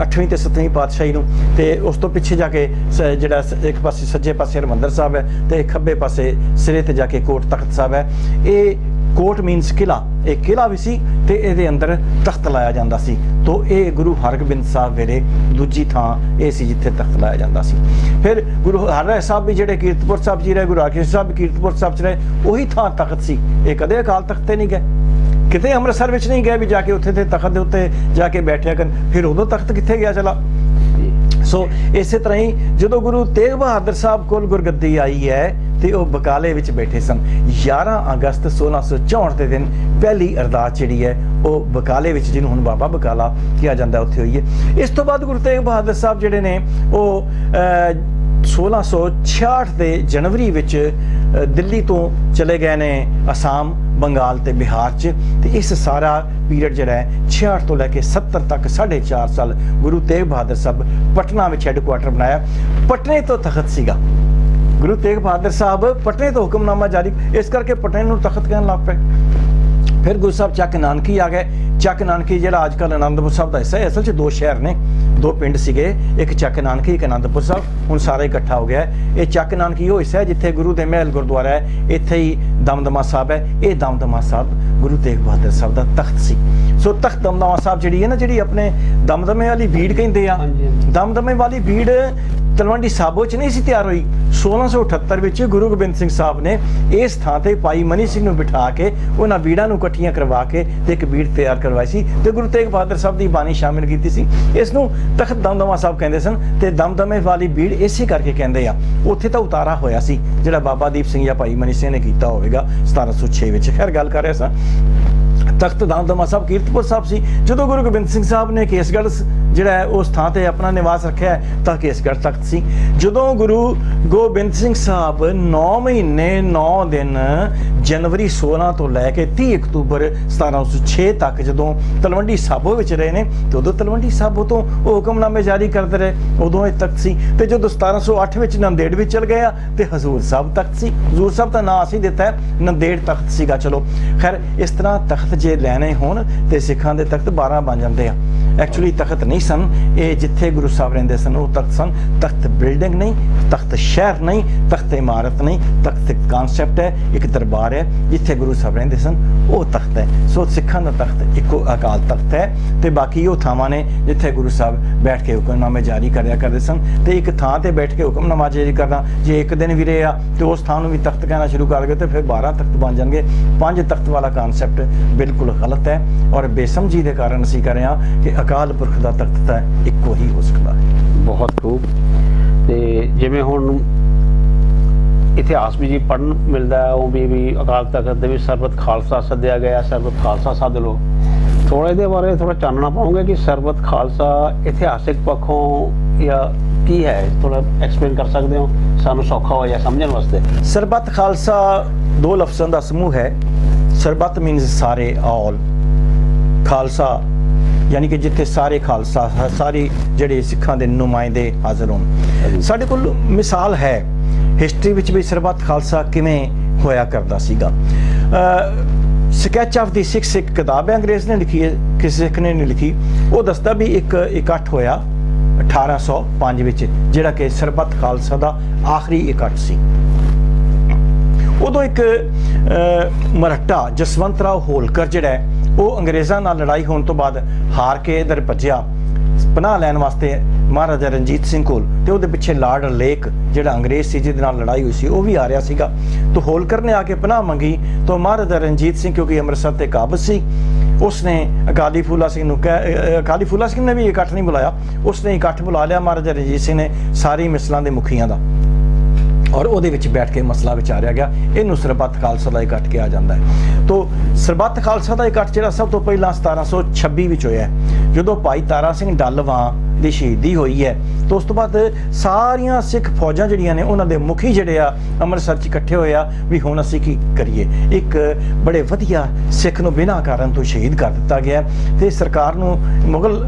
8ਵੀਂ ਤੇ 7ਵੀਂ ਪਾਤਸ਼ਾਹੀ ਨੂੰ, ਤੇ ਉਸ ਤੋਂ ਪਿੱਛੇ ਜਾ ਕੇ ਜਿਹੜਾ ਇੱਕ ਪਾਸੇ ਸੱਜੇ ਪਾਸੇ ਹਰਿਮੰਦਰ ਸਾਹਿਬ ਹੈ ਤੇ ਖੱਬੇ ਪਾਸੇ ਸਿਰੇ ਤੇ ਜਾ ਕੇ ਕੋਟ ਤਖਤ ਸਾਹਿਬ ਹੈ। ਇਹ ਕੋਟ ਮੀਨਸ ਕਿਲਾ, ਇਹ ਕਿਲਾ ਵੀ ਸੀ ਤੇ ਇਹਦੇ ਅੰਦਰ ਤਖਤ ਲਾਇਆ ਜਾਂਦਾ ਸੀ। ਤੋ ਇਹ ਗੁਰੂ ਹਰਗੋਬਿੰਦ ਸਾਹਿਬ ਵੇਲੇ ਦੂਜੀ ਥਾਂ ਇਹ ਸੀ ਜਿੱਥੇ ਤਖਤ ਲਾਇਆ ਜਾਂਦਾ ਸੀ। ਫਿਰ ਗੁਰੂ ਹਰਿਰਾਏ ਸਾਹਿਬ ਵੀ ਜਿਹੜੇ ਕੀਰਤਪੁਰ ਸਾਹਿਬ ਜੀ ਰਹੇ, ਗੁਰੂ ਰਾਖੀ ਸਾਹਿਬ ਵੀ ਕੀਰਤਪੁਰ ਸਾਹਿਬ 'ਚ ਰਹੇ, ਉਹੀ ਥਾਂ ਤਖਤ ਸੀ। ਇਹ ਕਦੇ ਅਕਾਲ ਤਖਤ ਤੇ ਨਹੀਂ ਗਏ, ਕਿਤੇ ਅੰਮ੍ਰਿਤਸਰ ਵਿੱਚ ਨਹੀਂ ਗਏ ਵੀ ਜਾ ਕੇ ਉੱਥੇ ਤੇ ਤਖਤ ਦੇ ਉੱਤੇ ਜਾ ਕੇ ਬੈਠਿਆ ਕਰਨ। ਫਿਰ ਉਦੋਂ ਤਖਤ ਕਿੱਥੇ ਗਿਆ ਚਲਾ। ਸੋ ਇਸੇ ਤਰ੍ਹਾਂ ਹੀ ਜਦੋਂ ਗੁਰੂ ਤੇਗ ਬਹਾਦਰ ਸਾਹਿਬ ਕੋਲ ਗੁਰਗੱਦੀ ਆਈ ਹੈ ਤੇ ਉਹ ਬਕਾਲੇ ਵਿੱਚ ਬੈਠੇ ਸਨ। 11 ਅਗਸਤ 1664 ਦੇ ਦਿਨ ਪਹਿਲੀ ਅਰਦਾਸ ਜਿਹੜੀ ਹੈ ਉਹ ਬਕਾਲੇ ਵਿੱਚ, ਜਿਹਨੂੰ ਹੁਣ ਬਾਬਾ ਬਕਾਲਾ ਕਿਹਾ ਜਾਂਦਾ, ਉੱਥੇ ਹੋਈ ਹੈ। ਇਸ ਤੋਂ ਬਾਅਦ ਗੁਰੂ ਤੇਗ ਬਹਾਦਰ ਸਾਹਿਬ ਜਿਹੜੇ ਨੇ ਉਹ 1666 ਦੇ ਜਨਵਰੀ ਵਿੱਚ ਦਿੱਲੀ ਤੋਂ ਚਲੇ ਗਏ ਨੇ ਅਸਾਮ, ਬੰਗਾਲ ਤੇ ਬਿਹਾਰ 'ਚ। ਤੇ ਇਸ ਸਾਰਾ ਪੀਰੀਅਡ ਜਿਹੜਾ ਹੈ 66 ਤੋਂ ਲੈ ਕੇ 70 ਤੱਕ 4.5 ਸਾਲ ਗੁਰੂ ਤੇਗ ਬਹਾਦਰ ਸਾਹਿਬ ਪਟਨਾ ਵਿੱਚ ਹੈੱਡਕੁਆਟਰ ਬਣਾਇਆ। ਪਟਨੇ ਤੋਂ ਤਖਤ ਸੀਗਾ। ਗੁਰੂ ਤੇਗ ਬਹਾਦਰ ਸਾਹਿਬ ਪਟਨੇ ਤੋਂ ਹੁਕਮਨਾਮਾ ਜਾਰੀ, ਇਸ ਕਰਕੇ ਪਟਨੇ ਨੂੰ ਤਖਤ ਕਹਿਣ ਲੱਗ ਪਏ। ਫਿਰ ਗੁਰੂ ਸਾਹਿਬ ਚੱਕ ਨਾਨਕੀ ਆ ਗਏ। ਚੱਕ ਨਾਨਕੀ ਜਿਹੜਾ ਅੱਜ ਕੱਲ੍ਹ ਆਨੰਦਪੁਰ ਸਾਹਿਬ ਦਾ ਹਿੱਸਾ ਹੈ, ਅਸਲ 'ਚ 2 ਸ਼ਹਿਰ ਨੇ, 2 ਪਿੰਡ ਸੀਗੇ, ਇੱਕ ਚੱਕ ਨਾਨਕੀ, ਇੱਕ ਆਨੰਦਪੁਰ ਸਾਹਿਬ, ਹੁਣ ਸਾਰਾ ਇਕੱਠਾ ਹੋ ਗਿਆ। ਇਹ ਚੱਕ ਨਾਨਕੀ ਉਹ ਹਿੱਸਾ ਹੈ ਜਿੱਥੇ ਗੁਰੂ ਦੇ ਮਹਿਲ ਗੁਰਦੁਆਰਾ ਹੈ, ਇੱਥੇ ਹੀ ਦਮਦਮਾ ਸਾਹਿਬ ਹੈ। ਇਹ ਦਮਦਮਾ ਸਾਹਿਬ ਗੁਰੂ ਤੇਗ ਬਹਾਦਰ ਸਾਹਿਬ ਦਾ ਤਖਤ ਸੀ। ਸੋ ਤਖਤ ਦਮਦਮਾ ਸਾਹਿਬ ਜਿਹੜੀ ਹੈ ਨਾ, ਜਿਹੜੀ ਆਪਣੇ ਦਮਦਮੇ ਵਾਲੀ ਬੀੜ ਕਹਿੰਦੇ ਆ, ਦਮਦਮੇ ਵਾਲੀ ਬੀੜ ਤਲਵੰਡੀ ਸਾਬੋ 'ਚ ਨਹੀਂ ਸੀ ਤਿਆਰ ਹੋਈ। 1678 ਵਿੱਚ ਗੁਰੂ ਗੋਬਿੰਦ ਸਿੰਘ ਸਾਹਿਬ ਨੇ ਇਸ ਥਾਂ ਤੇ ਭਾਈ ਮਨੀ ਸਿੰਘ ਨੂੰ ਬਿਠਾ ਕੇ ਉਹਨਾਂ ਬੀੜਾਂ ਨੂੰ ਇਕੱਠੀਆਂ ਕਰਵਾ ਕੇ ਤੇ ਇੱਕ ਬੀੜ ਤਿਆਰ ਕਰਵਾਈ ਸੀ ਤੇ ਗੁਰੂ ਤੇਗ ਬਹਾਦਰ ਸਾਹਿਬ ਦੀ ਬਾਣੀ ਸ਼ਾਮਿਲ ਕੀਤੀ ਸੀ। ਇਸ ਨੂੰ ਤਖਤ ਦਮਦਮਾ ਸਾਹਿਬ ਕਹਿੰਦੇ ਸਨ ਤੇ ਦਮਦਮੇ ਵਾਲੀ ਬੀੜ ਇਸੇ ਕਰਕੇ ਕਹਿੰਦੇ ਆ। ਉੱਥੇ ਤਾਂ ਉਤਾਰਾ ਹੋਇਆ ਸੀ ਜਿਹੜਾ ਬਾਬਾ ਦੀਪ ਸਿੰਘ ਜਾਂ ਭਾਈ ਮਨੀ ਸਿੰਘ ਨੇ ਕੀਤਾ ਹੋਵੇਗਾ 1706 ਵਿੱਚ। ਖੈਰ ਗੱਲ ਕਰ ਰਿਹਾ ਸਾਂ, ਤਖਤ ਦਮਦਮਾ ਸਾਹਿਬ ਕੀਰਤਪੁਰ ਸਾਹਿਬ ਸੀ। ਜਦੋਂ ਗੁਰੂ ਗੋਬਿੰਦ ਸਿੰਘ ਸਾਹਿਬ ਨੇ ਕੇਸਗੜ੍ਹ ਜਿਹੜਾ ਹੈ ਉਸ ਥਾਂ ਤੇ ਆਪਣਾ ਨਿਵਾਸ ਰੱਖਿਆ ਤਾਂ ਕੇਸਗੜ੍ਹ ਤਖਤ ਸੀ। ਜਦੋਂ ਗੁਰੂ ਗੋਬਿੰਦ ਸਿੰਘ ਸਾਹਿਬ 9 ਮਹੀਨੇ 9 ਦਿਨ ਜਨਵਰੀ 16 ਤੋਂ ਲੈ ਕੇ 30 ਅਕਤੂਬਰ 1706 ਤੱਕ ਜਦੋਂ ਤਲਵੰਡੀ ਸਾਬੋ ਵਿੱਚ ਰਹੇ ਨੇ ਤੇ ਉਦੋਂ ਤਲਵੰਡੀ ਸਾਬੋ ਤੋਂ ਉਹ ਹੁਕਮਨਾਮੇ ਜਾਰੀ ਕਰਦੇ ਰਹੇ, ਉਦੋਂ ਇਹ ਤਖਤ ਸੀ। ਤੇ ਜਦੋਂ 1708 ਵਿੱਚ ਨੰਦੇੜ ਵਿੱਚ ਚਲ ਗਏ ਤੇ ਹਜ਼ੂਰ ਸਾਹਿਬ ਤਖਤ ਸੀ। ਹਜ਼ੂਰ ਸਾਹਿਬ ਦਾ ਨਾਂ ਅਸੀਂ ਦਿੱਤਾ ਹੈ, ਨੰਦੇੜ ਤਖਤ ਸੀਗਾ। ਚਲੋ ਖੈਰ, ਇਸ ਤਰ੍ਹਾਂ ਤਖਤ ਜੇ ਲੈਣੇ ਹੋਣ ਤੇ ਸਿੱਖਾਂ ਦੇ ਤਖਤ 12 ਬਣ ਜਾਂਦੇ ਆ। ਐਕਚੁਅਲੀ ਤਖਤ ਨਹੀਂ ਸਨ ਇਹ, ਜਿੱਥੇ ਗੁਰੂ ਸਾਹਿਬ ਰਹਿੰਦੇ ਸਨ ਉਹ ਤਖਤ ਸਨ। ਤਖਤ ਬਿਲਡਿੰਗ ਨਹੀਂ, ਤਖਤ ਸ਼ਹਿਰ ਨਹੀਂ, ਤਖਤ ਇਮਾਰਤ ਨਹੀਂ, ਤਖਤ ਇੱਕ ਕਾਨਸੈਪਟ ਹੈ, ਇੱਕ ਦਰਬਾਰ ਹੈ ਜਿੱਥੇ ਗੁਰੂ ਸਾਹਿਬ ਰਹਿੰਦੇ ਸਨ, ਉਹ ਤਖਤ ਹੈ। ਸੋ ਸਿੱਖਾਂ ਦਾ ਤਖਤ ਇੱਕੋ ਅਕਾਲ ਤਖਤ ਹੈ ਤੇ ਬਾਕੀ ਉਹ ਥਾਵਾਂ ਨੇ ਜਿੱਥੇ ਗੁਰੂ ਸਾਹਿਬ ਬੈਠ ਕੇ ਹੁਕਮਨਾਮੇ ਜਾਰੀ ਕਰਿਆ ਕਰਦੇ ਸਨ। ਤੇ ਇੱਕ ਥਾਂ ਤੇ ਬੈਠ ਕੇ ਹੁਕਮਨਾਮਾ ਜਾਰੀ ਕਰਨਾ, ਜੇ ਇੱਕ ਦਿਨ ਵੀ ਰਹੇ ਆ ਤੇ ਉਸ ਥਾਂ ਨੂੰ ਵੀ ਤਖਤ ਕਹਿਣਾ ਸ਼ੁਰੂ ਕਰ ਗਏ ਤੇ ਫਿਰ 12 ਤਖਤ ਬਣ ਜਾਣਗੇ। 5 ਤਖਤ ਵਾਲਾ ਕਾਨਸੈਪਟ ਬਿਲਕੁਲ ਗਲਤ ਹੈ ਔਰ ਬੇਸਮਝੀ ਦੇ ਕਾਰਨ ਅਸੀਂ ਕਰ ਰਹੇ ਹਾਂ ਕਿ ਅਕਾਲ ਪੁਰਖ ਦਾ ਤਖਤ ਤਾਂ ਇੱਕੋ ਹੀ ਹੋ ਸਕਦਾ ਹੈ।
ਬਹੁਤ ਖੂਬ। ਤੇ ਜਿਵੇਂ ਹੁਣ ਇਤਿਹਾਸ ਵੀ ਜੀ ਪੜ੍ਹਨ ਮਿਲਦਾ ਹੈ, ਉਹ ਵੀ ਅਕਾਲ ਤਖਤ ਦੇ ਵਿੱਚ ਸਰਬਤ ਖਾਲਸਾ ਸੱਦਿਆ ਗਿਆ, ਸਰਬਤ ਖਾਲਸਾ ਸੱਦ ਲਓ। ਥੋੜਾ ਇਹਦੇ ਬਾਰੇ ਥੋੜਾ ਚਾਨਣਾ ਪਾਉਂਗੇ ਕਿ ਸਰਬਤ ਖਾਲਸਾ ਇਤਿਹਾਸਿਕ ਪੱਖੋਂ ਜਾਂ ਕੀ ਹੈ, ਥੋੜਾ ਐਕਸਪਲੇਨ ਕਰ ਸਕਦੇ ਹੋ, ਸਾਨੂੰ ਸੌਖਾ ਹੋ ਜਾਏ ਸਮਝਣ ਵਾਸਤੇ।
ਸਰਬਤ ਖਾਲਸਾ 2 ਲਫ਼ਜ਼ਾਂ ਦਾ ਸਮੂਹ ਹੈ। ਸਰਬਤ ਮੀਨਸ ਸਾਰੇ, ਆਲ। ਖਾਲਸਾ ਯਾਨੀ ਕਿ ਜਿੱਥੇ ਸਾਰੇ ਖਾਲਸਾ, ਸਾਰੇ ਜਿਹੜੇ ਸਿੱਖਾਂ ਦੇ ਨੁਮਾਇੰਦੇ ਹਾਜ਼ਰ ਹੋਣ। ਸਾਡੇ ਕੋਲ ਮਿਸਾਲ ਹੈ ਹਿਸਟਰੀ ਵਿੱਚ ਵੀ ਸਰਬਤ ਖਾਲਸਾ ਕਿਵੇਂ ਹੋਇਆ ਕਰਦਾ ਸੀਗਾ। ਸਕੈਚ ਆਫ ਦੀ ਸਿੱਖ ਇੱਕ ਕਿਤਾਬ ਹੈ, ਅੰਗਰੇਜ਼ ਨੇ ਲਿਖੀ ਹੈ, ਕਿਸੇ ਸਿੱਖ ਨੇ ਨਹੀਂ ਲਿਖੀ। ਉਹ ਦੱਸਦਾ ਵੀ ਇੱਕ ਇਕੱਠ ਹੋਇਆ 1805 ਵਿੱਚ ਜਿਹੜਾ ਕਿ ਸਰਬਤ ਖਾਲਸਾ ਦਾ ਆਖਰੀ ਇਕੱਠ ਸੀ। ਉਦੋਂ ਇੱਕ ਮਰਾਠਾ ਜਸਵੰਤ ਰਾਓ ਹੋਲਕਰ ਜਿਹੜਾ ਹੈ ਉਹ ਅੰਗਰੇਜ਼ਾਂ ਨਾਲ ਲੜਾਈ ਹੋਣ ਤੋਂ ਬਾਅਦ ਹਾਰ ਕੇ ਇਧਰ ਭੱਜਿਆ। ਪਨਾਹ ਲੈਣ ਵਾਸਤੇ ਮਹਾਰਾਜਾ ਰਣਜੀਤ ਸਿੰਘ ਕੋਲ, ਤੇ ਉਹਦੇ ਪਿੱਛੇ ਲਾਰਡ ਲੇਕ ਜਿਹੜਾ ਅੰਗਰੇਜ਼ ਸੀ ਜਿਹਦੇ ਨਾਲ ਲੜਾਈ ਹੋਈ ਸੀ ਉਹ ਵੀ ਆ ਰਿਹਾ ਸੀਗਾ। ਤਾਂ ਹੋਲਕਰ ਨੇ ਆ ਕੇ ਪਨਾਹ ਮੰਗੀ, ਤਾਂ ਮਹਾਰਾਜਾ ਰਣਜੀਤ ਸਿੰਘ ਕਿਉਂਕਿ ਅੰਮ੍ਰਿਤਸਰ ਤੇ ਕਾਬਜ਼ ਸੀ, ਉਸਨੇ ਅਕਾਲੀ ਫੂਲਾ ਸਿੰਘ ਨੂੰ ਅਕਾਲੀ ਫੂਲਾ ਸਿੰਘ ਨੇ ਵੀ ਇਕੱਠ ਨਹੀਂ ਬੁਲਾਇਆ, ਉਸਨੇ ਇਕੱਠ ਬੁਲਾ ਲਿਆ ਮਹਾਰਾਜਾ ਰਣਜੀਤ ਸਿੰਘ ਨੇ ਸਾਰੀ ਮਿਸਲਾਂ ਦੇ ਮੁਖੀਆਂ ਦਾ, ਔਰ ਉਹਦੇ ਵਿੱਚ ਬੈਠ ਕੇ ਮਸਲਾ ਵਿਚਾਰਿਆ ਗਿਆ। ਇਹਨੂੰ ਸਰਬੱਤ ਖਾਲਸਾ ਦਾ ਇਕੱਠ ਕਿਹਾ ਜਾਂਦਾ ਹੈ। ਤੋ ਸਰਬੱਤ ਖਾਲਸਾ ਦਾ ਇਕੱਠ ਜਿਹੜਾ ਸਭ ਤੋਂ ਪਹਿਲਾਂ 1726 ਵਿੱਚ ਹੋਇਆ, ਜਦੋਂ ਭਾਈ ਤਾਰਾ ਸਿੰਘ ਡੱਲਵਾਂ ਦੀ ਸ਼ਹੀਦੀ ਹੋਈ ਹੈ, ਤਾਂ ਉਸ ਤੋਂ ਬਾਅਦ ਸਾਰੀਆਂ ਸਿੱਖ ਫੌਜਾਂ ਜਿਹੜੀਆਂ ਨੇ ਉਹਨਾਂ ਦੇ ਮੁਖੀ ਜਿਹੜੇ ਆ ਅੰਮ੍ਰਿਤਸਰ 'ਚ ਇਕੱਠੇ ਹੋਏ ਆ ਵੀ ਹੁਣ ਅਸੀਂ ਕੀ ਕਰੀਏ। ਇੱਕ ਬੜੇ ਵਧੀਆ ਸਿੱਖ ਨੂੰ ਬਿਨਾਂ ਕਾਰਨ ਤੋਂ ਸ਼ਹੀਦ ਕਰ ਦਿੱਤਾ ਗਿਆ, ਤੇ ਸਰਕਾਰ ਨੂੰ ਮੁਗਲ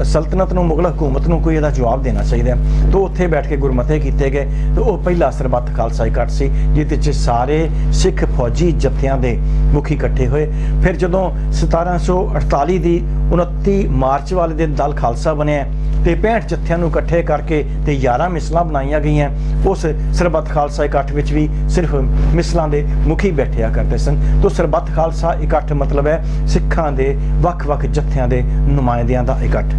ਸਲਤਨਤ ਨੂੰ, ਮੁਗਲ ਹਕੂਮਤ ਨੂੰ ਕੋਈ ਇਹਦਾ ਜਵਾਬ ਦੇਣਾ ਚਾਹੀਦਾ। ਤਾਂ ਉੱਥੇ ਬੈਠ ਕੇ ਗੁਰਮਤੇ ਕੀਤੇ ਗਏ, ਤੇ ਉਹ ਪਹਿਲਾ ਸਰਬੱਤ ਖਾਲਸਾ ਇਕੱਠ ਸੀ ਜਿਹਦੇ 'ਚ ਸਾਰੇ ਸਿੱਖ ਫੌਜੀ ਜਥਿਆਂ ਦੇ ਮੁਖੀ ਇਕੱਠੇ ਹੋਏ। ਫਿਰ ਜਦੋਂ 1748 ਦੀ 29 ਮਾਰਚ ਵਾਲੇ ਦਿਨ ਦਲ ਖਾਲਸਾ ਬਣਿਆ ਤੇ 65 ਜਥਿਆਂ ਨੂੰ ਇਕੱਠੇ ਕਰਕੇ ਤੇ 11 ਮਿਸਲਾਂ ਬਣਾਈਆਂ ਗਈਆਂ। ਉਸ ਸਰਬੱਤ ਖਾਲਸਾ ਇਕੱਠ ਵਿੱਚ ਵੀ ਸਿਰਫ ਮਿਸਲਾਂ ਦੇ ਮੁਖੀ ਬੈਠਿਆ ਕਰਦੇ ਸਨ। ਤਾਂ ਸਰਬੱਤ ਖਾਲਸਾ ਇਕੱਠ ਮਤਲਬ ਹੈ ਸਿੱਖਾਂ ਦੇ ਵੱਖ-ਵੱਖ ਜਥਿਆਂ ਦੇ ਨੁਮਾਇੰਦਿਆਂ ਦਾ ਇਕੱਠ।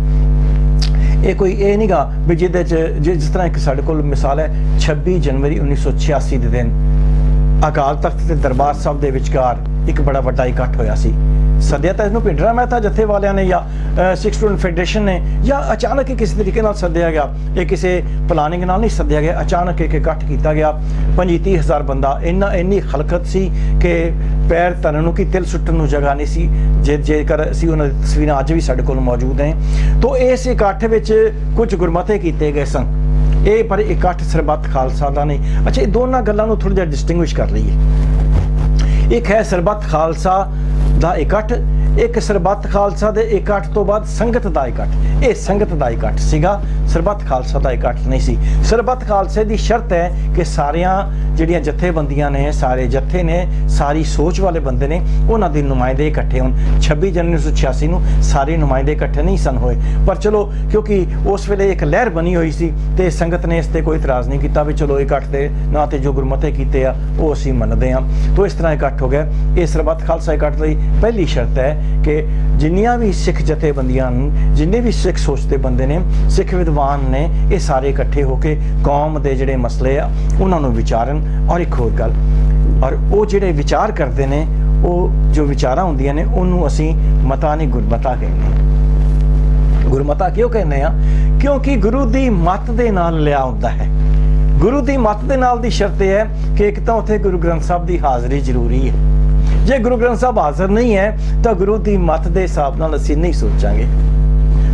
ਇਹ ਕੋਈ ਇਹ ਨਹੀਂਗਾ ਵੀ ਜਿਹਦੇ 'ਚ ਜਿਸ ਤਰ੍ਹਾਂ ਇੱਕ ਸਾਡੇ ਕੋਲ ਮਿਸਾਲ ਹੈ 26 ਜਨਵਰੀ 1986 ਦੇ ਦਿਨ ਅਕਾਲ ਤਖਤ ਤੇ ਦਰਬਾਰ ਸਾਹਿਬ ਦੇ ਵਿਚਕਾਰ ਇੱਕ ਬੜਾ ਵੱਡਾ ਇਕੱਠ ਹੋਇਆ ਸੀ। ਸੱਦਿਆ ਤਾਂ ਇਹਨੂੰ ਭਿੰਡਰਾਂ ਮਹਿਤਾ ਜਥੇ ਵਾਲਿਆਂ ਨੇ ਜਾਂ ਸਿੱਖ ਸਟੂਡੈਂਟ ਫੈਡਰੇਸ਼ਨ ਨੇ, ਜਾਂ ਅਚਾਨਕ ਹੀ ਕਿਸੇ ਤਰੀਕੇ ਨਾਲ ਸੱਦਿਆ ਗਿਆ। ਇਹ ਕਿਸੇ ਪਲਾਨਿੰਗ ਨਾਲ ਨਹੀਂ ਸੱਦਿਆ ਗਿਆ, ਅਚਾਨਕ ਇੱਕ ਇਕੱਠ ਕੀਤਾ ਗਿਆ। 25-30 ਹਜ਼ਾਰ ਬੰਦਾ, ਇੰਨੀ ਖਲਕਤ ਸੀ ਕਿ ਪੈਰ ਧਰਨ ਨੂੰ ਕਿ ਤਿਲ ਸੁੱਟਣ ਨੂੰ ਜਗ੍ਹਾ ਨਹੀਂ ਸੀ। ਜੇਕਰ ਅਸੀਂ ਉਹਨਾਂ ਦੀ ਤਸਵੀਰਾਂ ਅੱਜ ਵੀ ਸਾਡੇ ਕੋਲ ਮੌਜੂਦ ਹੈ। ਤਾਂ ਇਸ ਇਕੱਠ ਵਿੱਚ ਕੁਝ ਗੁਰਮਤੇ ਕੀਤੇ ਗਏ ਸਨ। ਇਹ ਪਰ ਇਕੱਠ ਸਰਬੱਤ ਖਾਲਸਾ ਦਾ ਨਹੀਂ। ਅੱਛਾ, ਇਹ ਦੋਨਾਂ ਗੱਲਾਂ ਨੂੰ ਥੋੜ੍ਹਾ ਜਿਹਾ ਡਿਸਟਿੰਗੁਇਸ਼ ਕਰ ਲਈਏ। ਇੱਕ ਹੈ ਸਰਬੱਤ ਖਾਲਸਾ ਦਾ ਇਕੱਠ, ਇੱਕ ਸਰਬੱਤ ਖਾਲਸਾ ਦੇ ਇਕੱਠ ਤੋਂ ਬਾਅਦ ਸੰਗਤ ਦਾ ਇਕੱਠ। ਇਹ ਸੰਗਤ ਦਾ ਇਕੱਠ ਸੀਗਾ, ਸਰਬੱਤ ਖਾਲਸਾ ਦਾ ਇਕੱਠ ਨਹੀਂ ਸੀ। ਸਰਬੱਤ ਖਾਲਸੇ ਦੀ ਸ਼ਰਤ ਹੈ ਕਿ ਸਾਰੀਆਂ ਜਿਹੜੀਆਂ ਜਥੇਬੰਦੀਆਂ ਨੇ, ਸਾਰੇ ਜਥੇ ਨੇ, ਸਾਰੀ ਸੋਚ ਵਾਲੇ ਬੰਦੇ ਨੇ, ਉਹਨਾਂ ਦੇ ਨੁਮਾਇੰਦੇ ਇਕੱਠੇ ਹੋਣ। 26 ਜਨਵਰੀ 1986 ਨੂੰ ਸਾਰੇ ਨੁਮਾਇੰਦੇ ਇਕੱਠੇ ਨਹੀਂ ਸਨ ਹੋਏ, ਪਰ ਚਲੋ ਕਿਉਂਕਿ ਉਸ ਵੇਲੇ ਇੱਕ ਲਹਿਰ ਬਣੀ ਹੋਈ ਸੀ ਤੇ ਸੰਗਤ ਨੇ ਇਸ ਤੇ ਕੋਈ ਇਤਰਾਜ਼ ਨਹੀਂ ਕੀਤਾ ਵੀ ਚਲੋ ਇਕੱਠ ਦੇ ਨਾਂ ਤੇ ਜੋ ਗੁਰਮਤੇ ਕੀਤੇ ਆ ਉਹ ਅਸੀਂ ਮੰਨਦੇ ਹਾਂ। ਤਾਂ ਇਸ ਤਰ੍ਹਾਂ ਇਕੱਠ ਹੋ ਗਿਆ। ਇਹ ਸਰਬੱਤ ਖਾਲਸਾ ਇਕੱਠ ਲਈ ਪਹਿਲੀ ਸ਼ਰਤ ਹੈ ਕਿ ਜਿੰਨੀਆਂ ਵੀ ਸਿੱਖ ਜਥੇਬੰਦੀਆਂ ਹਨ, ਜਿੰਨੇ ਵੀ ਸਿੱਖ ਸੋਚਦੇ ਬੰਦੇ ਨੇ, ਸਿੱਖ ਵਿਦਵਾਨ ਨੇ, ਇਹ ਸਾਰੇ ਇਕੱਠੇ ਹੋ ਕੇ ਕੌਮ ਦੇ ਜਿਹੜੇ ਮਸਲੇ ਆ ਉਹਨਾਂ ਨੂੰ ਵਿਚਾਰਨ। ਔਰ ਇੱਕ ਹੋਰ ਗੱਲ, ਔਰ ਉਹ ਜਿਹੜੇ ਵਿਚਾਰ ਕਰਦੇ ਨੇ, ਉਹ ਜੋ ਵਿਚਾਰਾਂ ਹੁੰਦੀਆਂ ਨੇ ਉਹਨੂੰ ਅਸੀਂ ਮਤਾ ਨਹੀਂ ਗੁਰਮਤਾ ਕਹਿੰਦੇ। ਗੁਰਮਤਾ ਕਿਉਂ ਕਹਿੰਦੇ ਆ? ਕਿਉਂਕਿ ਗੁਰੂ ਦੀ ਮੱਤ ਦੇ ਨਾਲ ਲਿਆ ਹੁੰਦਾ ਹੈ। ਗੁਰੂ ਦੀ ਮੱਤ ਦੇ ਨਾਲ ਦੀ ਸ਼ਰਤ ਇਹ ਹੈ ਕਿ ਇੱਕ ਤਾਂ ਉੱਥੇ ਗੁਰੂ ਗ੍ਰੰਥ ਸਾਹਿਬ ਦੀ ਹਾਜ਼ਰੀ ਜ਼ਰੂਰੀ ਹੈ। ਜੇ ਗੁਰੂ ਗ੍ਰੰਥ ਸਾਹਿਬ ਹਾਜ਼ਰ ਨਹੀਂ ਹੈ ਤਾਂ ਗੁਰੂ ਦੀ ਮੱਤ ਦੇ ਹਿਸਾਬ ਨਾਲ ਅਸੀਂ ਨਹੀਂ ਸੋਚਾਂਗੇ।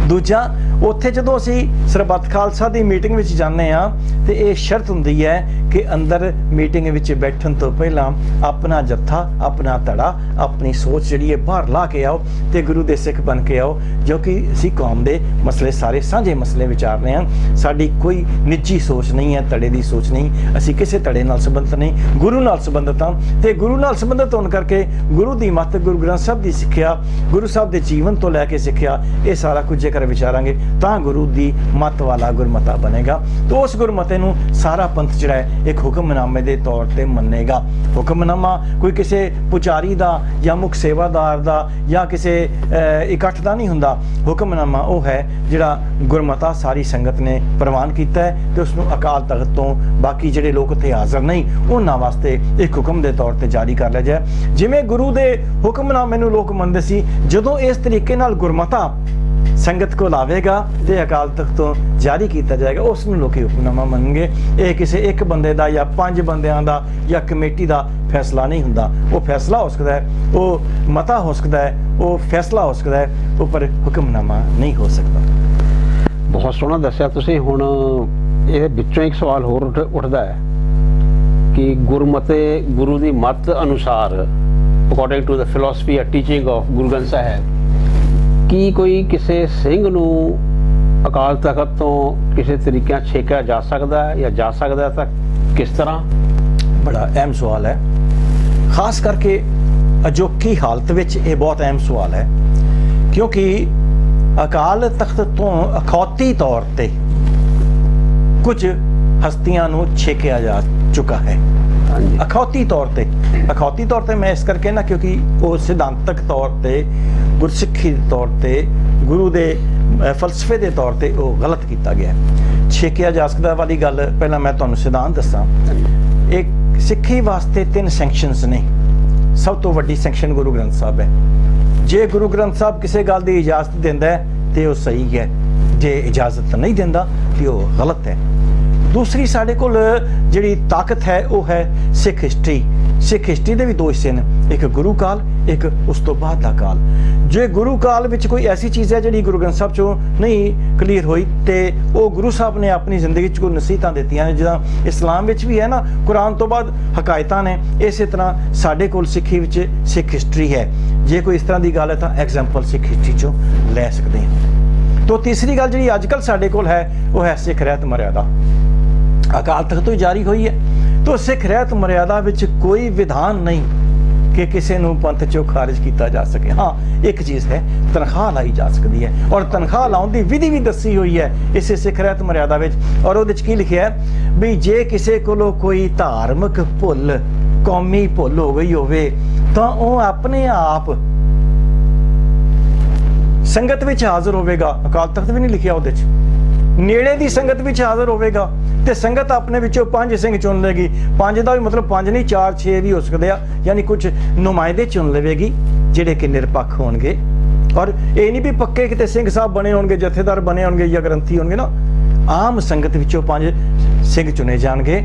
ਦੂਜਾ, ਉੱਥੇ ਜਦੋਂ ਅਸੀਂ ਸਰਬੱਤ ਖਾਲਸਾ ਦੀ ਮੀਟਿੰਗ ਵਿੱਚ ਜਾਂਦੇ ਹਾਂ ਤੇ ਇਹ ਸ਼ਰਤ ਹੁੰਦੀ ਹੈ ਕਿ ਅੰਦਰ ਮੀਟਿੰਗ ਵਿੱਚ ਬੈਠਣ ਤੋਂ ਪਹਿਲਾਂ ਆਪਣਾ ਜੱਥਾ, ਆਪਣਾ ਧੜਾ, ਆਪਣੀ ਸੋਚ ਜਿਹੜੀ ਹੈ ਬਾਹਰ ਲਾ ਕੇ ਆਓ ਤੇ ਗੁਰੂ ਦੇ ਸਿੱਖ ਬਣ ਕੇ ਆਓ, ਜੋ ਕਿ ਅਸੀਂ ਕੌਮ ਦੇ ਮਸਲੇ ਸਾਰੇ ਸਾਂਝੇ ਮਸਲੇ ਵਿਚਾਰ ਰਹੇ ਹਾਂ। ਸਾਡੀ ਕੋਈ ਨਿੱਜੀ ਸੋਚ ਨਹੀਂ ਹੈ, ਧੜੇ ਦੀ ਸੋਚ ਨਹੀਂ। ਅਸੀਂ ਕਿਸੇ ਧੜੇ ਨਾਲ ਸੰਬੰਧਿਤ ਨਹੀਂ, ਗੁਰੂ ਨਾਲ ਸੰਬੰਧਿਤ ਹਾਂ। ਤੇ ਗੁਰੂ ਨਾਲ ਸੰਬੰਧਿਤ ਹੋਣ ਕਰਕੇ ਗੁਰੂ ਦੀ ਮੱਤ, ਗੁਰੂ ਗ੍ਰੰਥ ਸਾਹਿਬ ਦੀ ਸਿੱਖਿਆ, ਗੁਰੂ ਸਾਹਿਬ ਦੇ ਜੀਵਨ ਤੋਂ ਲੈ ਕੇ ਸਿੱਖਿਆ, ਇਹ ਸਾਰਾ ਕੁਝ ਜੇਕਰ ਵਿਚਾਰਾਂਗੇ ਤਾਂ ਗੁਰੂ ਦੀ ਮੱਤ ਵਾਲਾ ਗੁਰਮਤਾ ਬਣੇਗਾ। ਤਾਂ ਉਸ ਗੁਰਮਤੇ ਨੂੰ ਸਾਰਾ ਪੰਥ ਜਿਹੜਾ ਹੈ ਇੱਕ ਹੁਕਮਨਾਮੇ ਦੇ ਤੌਰ ਤੇ ਮੰਨੇਗਾ। ਹੁਕਮਨਾਮਾ ਕੋਈ ਕਿਸੇ ਪੁਜਾਰੀ ਦਾ ਜਾਂ ਮੁੱਖ ਸੇਵਾਦਾਰ ਦਾ ਜਾਂ ਕਿਸੇ ਇਕੱਠ ਦਾ ਨਹੀਂ ਹੁੰਦਾ। ਹੁਕਮਨਾਮਾ ਉਹ ਹੈ ਜਿਹੜਾ ਗੁਰਮਤਾ ਸਾਰੀ ਸੰਗਤ ਨੇ ਪ੍ਰਵਾਨ ਕੀਤਾ ਹੈ ਤੇ ਉਸ ਨੂੰ ਅਕਾਲ ਤਖਤ ਤੋਂ ਬਾਕੀ ਜਿਹੜੇ ਲੋਕ ਉੱਥੇ ਹਾਜ਼ਰ ਨਹੀਂ ਉਹਨਾਂ ਵਾਸਤੇ ਇੱਕ ਹੁਕਮ ਦੇ ਤੌਰ ਤੇ ਜਾਰੀ ਕਰ ਲਿਆ ਜਾਏ। ਜਿਵੇਂ ਗੁਰੂ ਦੇ ਹੁਕਮਨਾਮੇ ਨੂੰ ਲੋਕ ਮੰਨਦੇ ਸੀ, ਜਦੋਂ ਇਸ ਤਰੀਕੇ ਨਾਲ ਗੁਰਮਤਾ ਸੰਗਤ ਕੋਲ ਆਵੇਗਾ ਤੇ ਅਕਾਲ ਤਖਤ ਤੋਂ ਜਾਰੀ ਕੀਤਾ ਜਾਏਗਾ, ਉਸ ਨੂੰ ਲੋਕੀ ਹੁਕਮਨਾਮਾ ਮੰਨਣਗੇ। ਇਹ ਕਿਸੇ ਇੱਕ ਬੰਦੇ ਦਾ ਜਾਂ 5 ਬੰਦਿਆਂ ਦਾ ਜਾਂ ਕਮੇਟੀ ਦਾ ਫੈਸਲਾ ਨਹੀਂ ਹੁੰਦਾ। ਉਹ ਫੈਸਲਾ ਹੋ ਸਕਦਾ ਹੈ, ਉਹ ਮਤਾ ਹੋ ਸਕਦਾ ਹੈ, ਉਹ ਫੈਸਲਾ ਹੋ ਸਕਦਾ ਹੈ, ਉੱਪਰ ਹੁਕਮਨਾਮਾ ਨਹੀਂ ਹੋ ਸਕਦਾ।
ਬਹੁਤ ਸੋਹਣਾ ਦੱਸਿਆ ਤੁਸੀਂ। ਹੁਣ ਇਹ ਵਿੱਚੋਂ ਇੱਕ ਸਵਾਲ ਹੋਰ ਉੱਠਦਾ ਹੈ ਕਿ ਗੁਰਮਤੇ, ਗੁਰੂ ਦੀ ਮੱਤ ਅਨੁਸਾਰ, according to the philosophy and teaching of Guru Granth Sahib, ਕੀ ਕੋਈ ਕਿਸੇ ਸਿੰਘ ਨੂੰ ਅਕਾਲ ਤਖਤ ਤੋਂ ਕਿਸੇ ਤਰੀਕਿਆਂ ਛੇਕਿਆ ਜਾ ਸਕਦਾ ਹੈ ਜਾਂ ਜਾ ਸਕਦਾ ਤਾਂ ਕਿਸ ਤਰ੍ਹਾਂ?
ਬੜਾ ਅਹਿਮ ਸਵਾਲ ਹੈ, ਖਾਸ ਕਰਕੇ ਅਜੋਕੀ ਹਾਲਤ ਵਿੱਚ ਇਹ ਬਹੁਤ ਅਹਿਮ ਸਵਾਲ ਹੈ, ਕਿਉਂਕਿ ਅਕਾਲ ਤਖਤ ਤੋਂ ਅਖੌਤੀ ਤੌਰ ਤੇ ਕੁਝ ਹਸਤੀਆਂ ਨੂੰ ਛੇਕਿਆ ਜਾ ਚੁੱਕਾ ਹੈ। ਅਖੌਤੀ ਤੌਰ ਤੇ ਮੈਂ ਇਸ ਕਰਕੇ ਨਾ, ਕਿਉਂਕਿ ਉਹ ਸਿਧਾਂਤਕ ਤੌਰ ਤੇ, ਗੁਰਸਿੱਖੀ ਦੇ ਤੌਰ ਤੇ, ਗੁਰੂ ਦੇ ਫਲਸਫੇ ਦੇ ਤੌਰ ਤੇ ਉਹ ਗਲਤ ਕੀਤਾ ਗਿਆ ਹੈ। ਛੇਕਿਆ ਜਾ ਸਕਦਾ ਵਾਲੀ ਗੱਲ ਪਹਿਲਾਂ ਮੈਂ ਤੁਹਾਨੂੰ ਸਿਧਾਂਤ ਦੱਸਾਂ। ਇੱਕ ਸਿੱਖੀ ਵਾਸਤੇ 3 ਸੈਂਕਸ਼ਨਸ ਨੇ। ਸਭ ਤੋਂ ਵੱਡੀ ਸੈਂਕਸ਼ਨ ਗੁਰੂ ਗ੍ਰੰਥ ਸਾਹਿਬ ਹੈ। ਜੇ ਗੁਰੂ ਗ੍ਰੰਥ ਸਾਹਿਬ ਕਿਸੇ ਗੱਲ ਦੀ ਇਜਾਜ਼ਤ ਦਿੰਦਾ ਹੈ ਤੇ ਉਹ ਸਹੀ ਹੈ, ਜੇ ਇਜਾਜ਼ਤ ਨਹੀਂ ਦਿੰਦਾ ਤੇ ਉਹ ਗਲਤ ਹੈ। ਦੂਸਰੀ ਸਾਡੇ ਕੋਲ ਜਿਹੜੀ ਤਾਕਤ ਹੈ ਉਹ ਹੈ ਸਿੱਖ ਹਿਸਟਰੀ। ਸਿੱਖ ਹਿਸਟਰੀ ਦੇ ਵੀ 2 ਹਿੱਸੇ ਨੇ, ਇੱਕ ਗੁਰੂ ਕਾਲ, ਇੱਕ ਉਸ ਤੋਂ ਬਾਅਦ ਦਾ ਕਾਲ। ਜੇ ਗੁਰੂ ਕਾਲ ਵਿੱਚ ਕੋਈ ਐਸੀ ਚੀਜ਼ ਹੈ ਜਿਹੜੀ ਗੁਰੂ ਗ੍ਰੰਥ ਸਾਹਿਬ ਚੋਂ ਨਹੀਂ ਕਲੀਅਰ ਹੋਈ ਤੇ ਉਹ ਗੁਰੂ ਸਾਹਿਬ ਨੇ ਆਪਣੀ ਜ਼ਿੰਦਗੀ 'ਚ ਕੋਈ ਨਸੀਹਤਾਂ ਦਿੱਤੀਆਂ ਨੇ, ਜਿੱਦਾਂ ਇਸਲਾਮ ਵਿੱਚ ਵੀ ਹੈ ਨਾ, ਕੁਰਾਨ ਤੋਂ ਬਾਅਦ ਹਕਾਇਤਾਂ ਨੇ, ਇਸੇ ਤਰ੍ਹਾਂ ਸਾਡੇ ਕੋਲ ਸਿੱਖੀ ਵਿੱਚ ਸਿੱਖ ਹਿਸਟਰੀ ਹੈ। ਜੇ ਕੋਈ ਇਸ ਤਰ੍ਹਾਂ ਦੀ ਗੱਲ ਹੈ ਤਾਂ ਐਗਜ਼ਾਮਪਲ ਸਿੱਖ ਹਿਸਟਰੀ ਚੋਂ ਲੈ ਸਕਦੇ ਹਾਂ। तो तीसरी गल जी अजकल साडे कोल है वो है सिख रहत मर्यादा। अकाल तख्त तो जारी हुई है, तो सिख रहत मर्यादा विच कोई विधान नहीं कि किसी नूं पंथ चों खारिज किया जा सके। हाँ, एक चीज़ है, तनख्वाह लाई जा सकती है और तनख्वाह लाउण दी विधि भी दसी हुई है इस सिख रहत मर्यादा विच। और उहदे च की लिखिआ है भी जे किसी कोलों कोई धार्मिक भुल, कौमी भुल हो गई होवे तां ओह अपने आप संगत विच हाज़र होवेगा। अकाल तख्त भी नहीं लिखिआ उहदे च, नेड़े दी संगत विच हाज़र होवेगा ते संगत अपने विचों 5 सिंह चुन लेगी। 5 दा भी मतलब 5 नहीं 4 6 भी हो सकदे आ, यानी कुछ नुमाइंदे चुन लवेगी जिहड़े कि निरपक्ष होणगे। और ये नहीं भी पक्के किते सिंह साहब बने होणगे, जथेदार बने होणगे या ग्रंथी होणगे ना। आम संगत विचों 5 सिंह चुने जाणगे।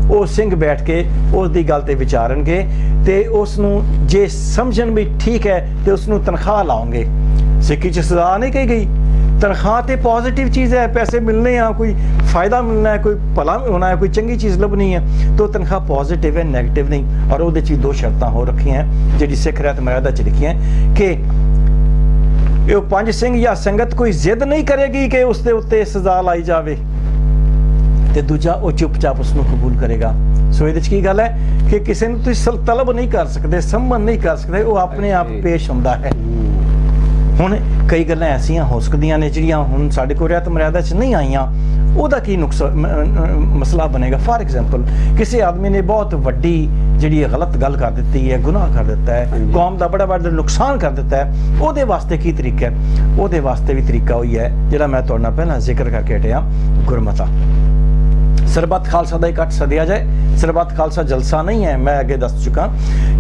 ਉਹ ਸਿੰਘ ਬੈਠ ਕੇ ਉਸ ਦੀ ਗੱਲ ਤੇ ਵਿਚਾਰਨਗੇ ਤੇ ਉਸ ਨੂੰ ਜੇ ਸਮਝਣ ਵੀ ਠੀਕ ਹੈ ਤੇ ਉਸ ਨੂੰ ਤਨਖਾਹ ਲਾਉਂਗੇ। ਸਿੱਖੀ 'ਚ ਸਜ਼ਾ नहीं कही गई, तनख्वाह तो पॉजिटिव चीज़ है, पैसे मिलने हैं, कोई फ़ायदा मिलना है, कोई भला होना है, कोई चंगी चीज़ लभनी है, तो तनख्वाह पॉजिटिव है, नेगेटिव नहीं। और वो 2 शर्तां हो रखी हैं जी सिख रहत मर्यादा च लिखी हैं कि ये 5 सिंह या संगत कोई जिद नहीं करेगी कि उसके उत्ते सज़ा लाई जाए, तो दूजा वो चुपचाप उसनों कबूल करेगा। सो ये की गल है कि किसी ने तुसीं तलब नहीं कर सकते, संबंध नहीं कर सकते, वो अपने आप पेश होंदा है। ਹੁਣ ਕਈ ਗੱਲਾਂ ਐਸੀਆਂ ਹੋ ਸਕਦੀਆਂ ਨੇ ਜਿਹੜੀਆਂ ਹੁਣ ਸਾਡੇ ਕੋਲ ਰਹਿਤ ਮਰਿਆਦਾ 'ਚ ਨਹੀਂ ਆਈਆਂ, ਉਹਦਾ ਕੀ ਮਸਲਾ ਬਣੇਗਾ। ਫਾਰ ਐਗਜ਼ਾਮਪਲ ਕਿਸੇ ਆਦਮੀ ਨੇ ਬਹੁਤ ਵੱਡੀ ਜਿਹੜੀ ਗਲਤ ਗੱਲ ਕਰ ਦਿੱਤੀ ਹੈ, ਗੁਨਾਹ ਕਰ ਦਿੱਤਾ ਹੈ, ਕੌਮ ਦਾ ਬੜਾ ਵੱਡਾ ਨੁਕਸਾਨ ਕਰ ਦਿੱਤਾ ਹੈ, ਉਹਦੇ ਵਾਸਤੇ ਕੀ ਤਰੀਕਾ ਹੈ? ਉਹਦੇ ਵਾਸਤੇ ਵੀ ਤਰੀਕਾ ਉਹੀ ਹੈ ਜਿਹੜਾ ਮੈਂ ਤੁਹਾਡੇ ਨਾਲ ਪਹਿਲਾਂ ਜ਼ਿਕਰ ਕਰਕੇ ਹਟਿਆ, ਗੁਰਮਤਾ। ਸਰਬੱਤ ਖਾਲਸਾ ਦਾ ਇਕੱਠ ਸੱਦਿਆ ਜਾਏ। ਸਰਬੱਤ ਖਾਲਸਾ ਜਲਸਾ ਨਹੀਂ ਹੈ, ਮੈਂ ਅੱਗੇ ਦੱਸ ਚੁੱਕਾ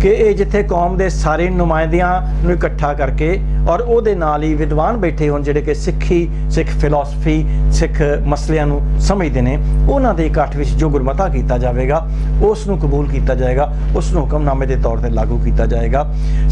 ਕਿ ਇਹ ਜਿੱਥੇ ਕੌਮ ਦੇ ਸਾਰੇ ਨੁਮਾਇੰਦਿਆਂ ਨੂੰ ਇਕੱਠਾ ਕਰਕੇ ਔਰ ਉਹਦੇ ਨਾਲ ਹੀ ਵਿਦਵਾਨ ਬੈਠੇ ਹੋਣ ਜਿਹੜੇ ਕਿ ਸਿੱਖੀ, ਸਿੱਖ ਫਿਲਾਸਫੀ, ਸਿੱਖ ਮਸਲਿਆਂ ਨੂੰ ਸਮਝਦੇ ਨੇ, ਉਹਨਾਂ ਦੇ ਇਕੱਠ ਵਿੱਚ ਜੋ ਗੁਰਮਤਾ ਕੀਤਾ ਜਾਵੇਗਾ ਉਸ ਨੂੰ ਕਬੂਲ ਕੀਤਾ ਜਾਏਗਾ, ਉਸ ਨੂੰ ਹੁਕਮਨਾਮੇ ਦੇ ਤੌਰ ਤੇ ਲਾਗੂ ਕੀਤਾ ਜਾਏਗਾ।